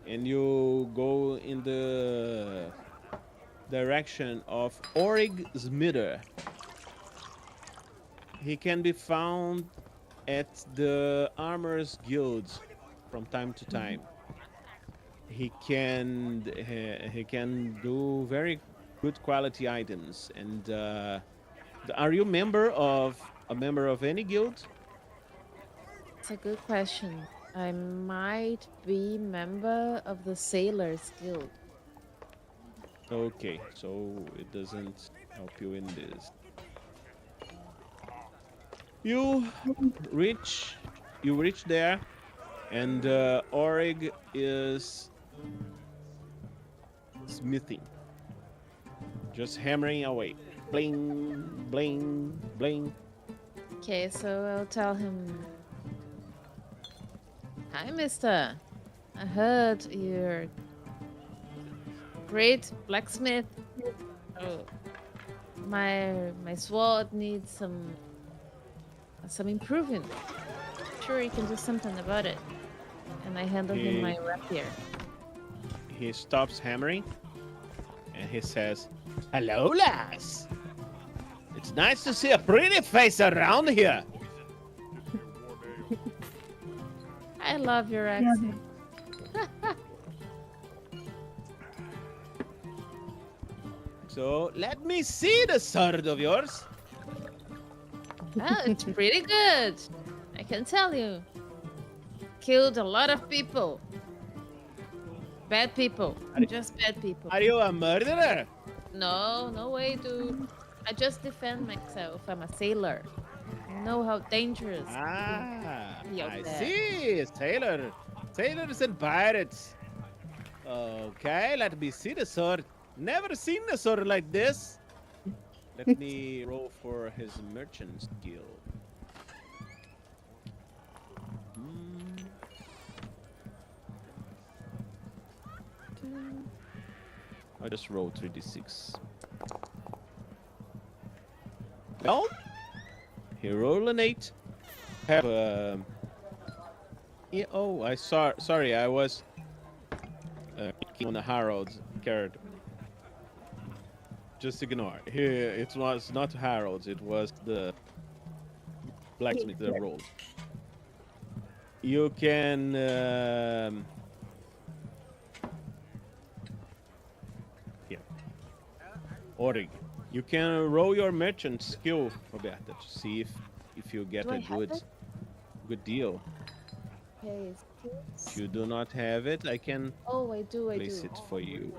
and you go in the direction of Orig Smither. He can be found at the Armorers Guild from time to time. He can do very good quality items. And are you a member of any guild? It's a good question. I might be member of the Sailors Guild. Okay, so it doesn't help you in this. You reach there, and Orig is smithing, just hammering away, bling, bling, bling. Okay, so I'll tell him. Hi, mister. I heard you're great blacksmith. Oh, my sword needs some improving. Sure, you can do something about it. And I handle him my rapier. He stops hammering and he says, "Hello, lass. It's nice to see a pretty face around here." I love your accent. So let me see the sword of yours. Oh, it's pretty good. I can tell you. Killed a lot of people. Bad people. Just bad people. Are you a murderer? No, no way, dude. I just defend myself. I'm a sailor. I know how dangerous. Ah, Be out I there. see. Sailor. Sailors and pirates. Okay, let me see the sword. Never seen a sword like this. Let me roll for his merchant skill. I just rolled 3d6. Well, he rolled an 8. Have yeah, oh, I saw. Sorry, I was on the Harold card. Just ignore. Here, it was not Harold's. It was the blacksmith that rolled. You can. Here. Orig. You can roll your merchant skill, Roberta, to see if you get Do I a have it? good deal. Okay, If you do not have it, I can oh, I do. place it for you.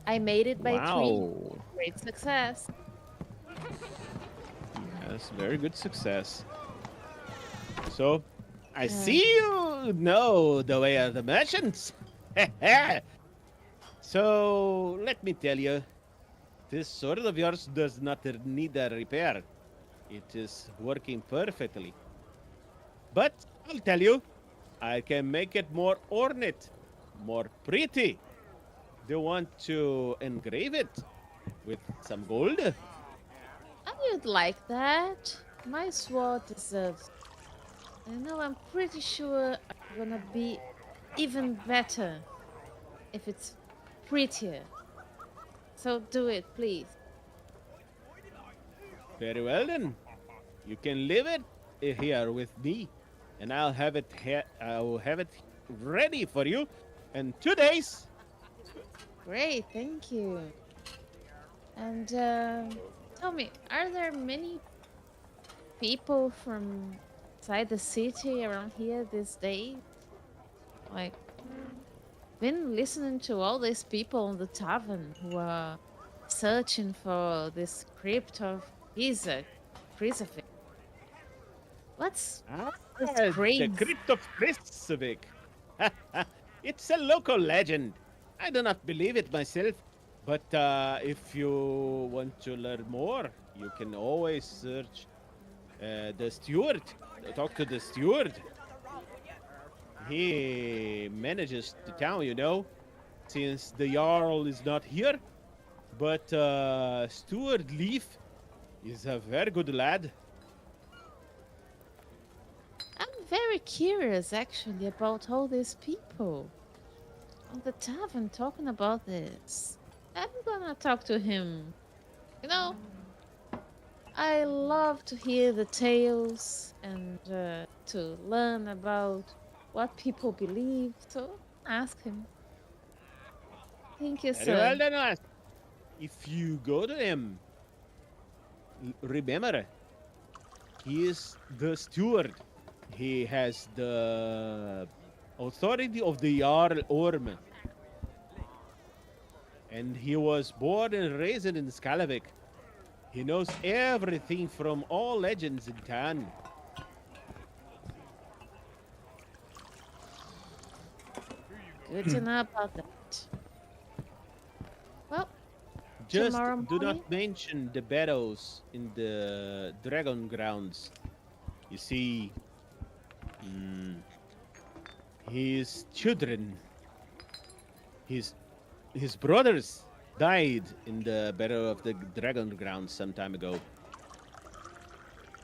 I made it by 3. Wow. Great success. Yes, very good success. So, I see you know the way of the merchants. So, let me tell you, this sword of yours does not need a repair. It is working perfectly. But I'll tell you, I can make it more ornate, more pretty. Do you want to engrave it with some gold? I would like that. My sword deserves. I know I'm pretty sure I'm gonna be even better if it's prettier. So do it, please. Very well then. You can leave it here with me, and I'll have it ready for you in 2 days. Great, thank you. And tell me, are there many people from inside the city around here these days? Like, been listening to all these people on the tavern who are searching for this crypt of Krysuvik. What's this The craze? Crypt of Krysuvik. It's a local legend. I do not believe it myself, but if you want to learn more, you can always search the steward. Talk to the steward. He manages the town, you know, since the Jarl is not here. But Steward Leaf is a very good lad. I'm very curious, actually, about all these people on the tavern talking about this. I'm gonna talk to him. You know, I love to hear the tales and to learn about what people believe. So ask him. Thank you, Very well sir. then, lass. If you go to him, remember, he is the steward. He has the authority of the Jarl Orm. And he was born and raised in Skalavik. He knows everything from all legends in town. Good to know about that. Well, Just tomorrow do morning? not mention the battles in the Dragon Grounds. You see, Mm, his children, his his brothers died in the Battle of the Dragon Ground some time ago.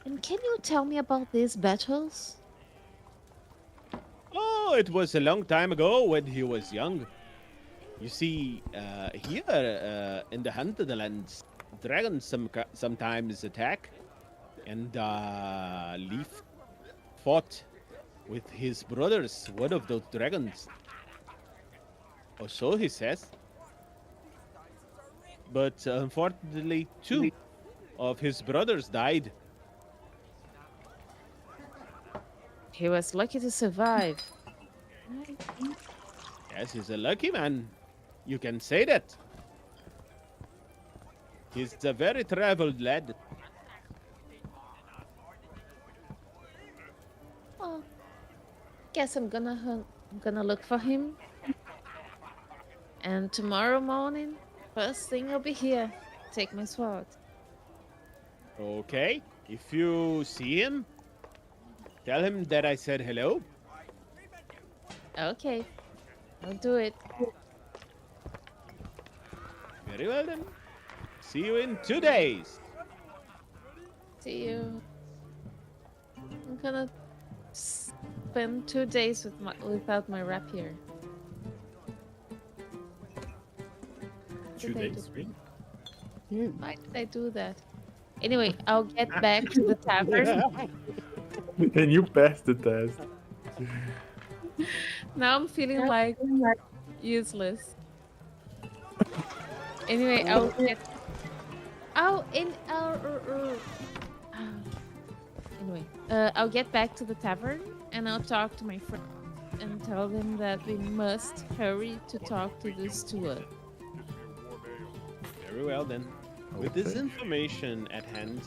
And can you tell me about these battles? Oh, it was a long time ago when he was young. You see, here in the Hunted Lands, dragons sometimes attack, and Leaf fought with his brothers, one of those dragons. Or so he says. But unfortunately, two of his brothers died. He was lucky to survive. Yes, he's a lucky man. You can say that. He's a very traveled lad. Oh, guess I'm gonna look for him. And tomorrow morning, first thing I'll be here. Take my sword. Okay, if you see him, tell him that I said hello. Okay, I'll do it. Very well then. See you in 2 days. See you. I'm gonna spend 2 days without my rapier. 2 days. Really? Why did I do that? Anyway, I'll get back to the tavern. And you passed the test. Now I'm feeling like useless. Anyway, I'll get. Oh, anyway, I'll get back to the tavern and I'll talk to my friend and tell them that we must hurry to talk to the steward. Very well then. With this information at hand,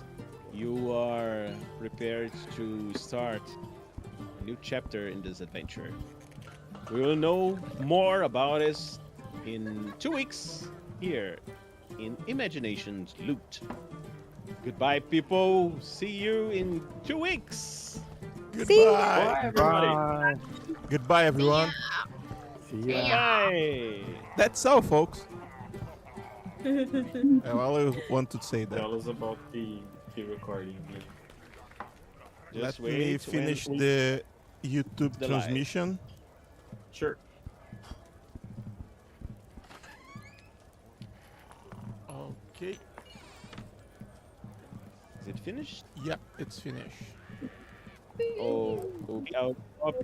you are prepared to start a new chapter in this adventure. We will know more about this in 2 weeks here in Imagination's Loot. Goodbye, people. See you in 2 weeks. Goodbye. Bye. Goodbye, everyone. See ya. Bye. That's all, folks. I always want to say that. Tell us about the recording. Just Let me wait finish when the YouTube the live. transmission. Sure. Okay. Is it finished? Yeah, it's finished. Oh, okay. I'll stop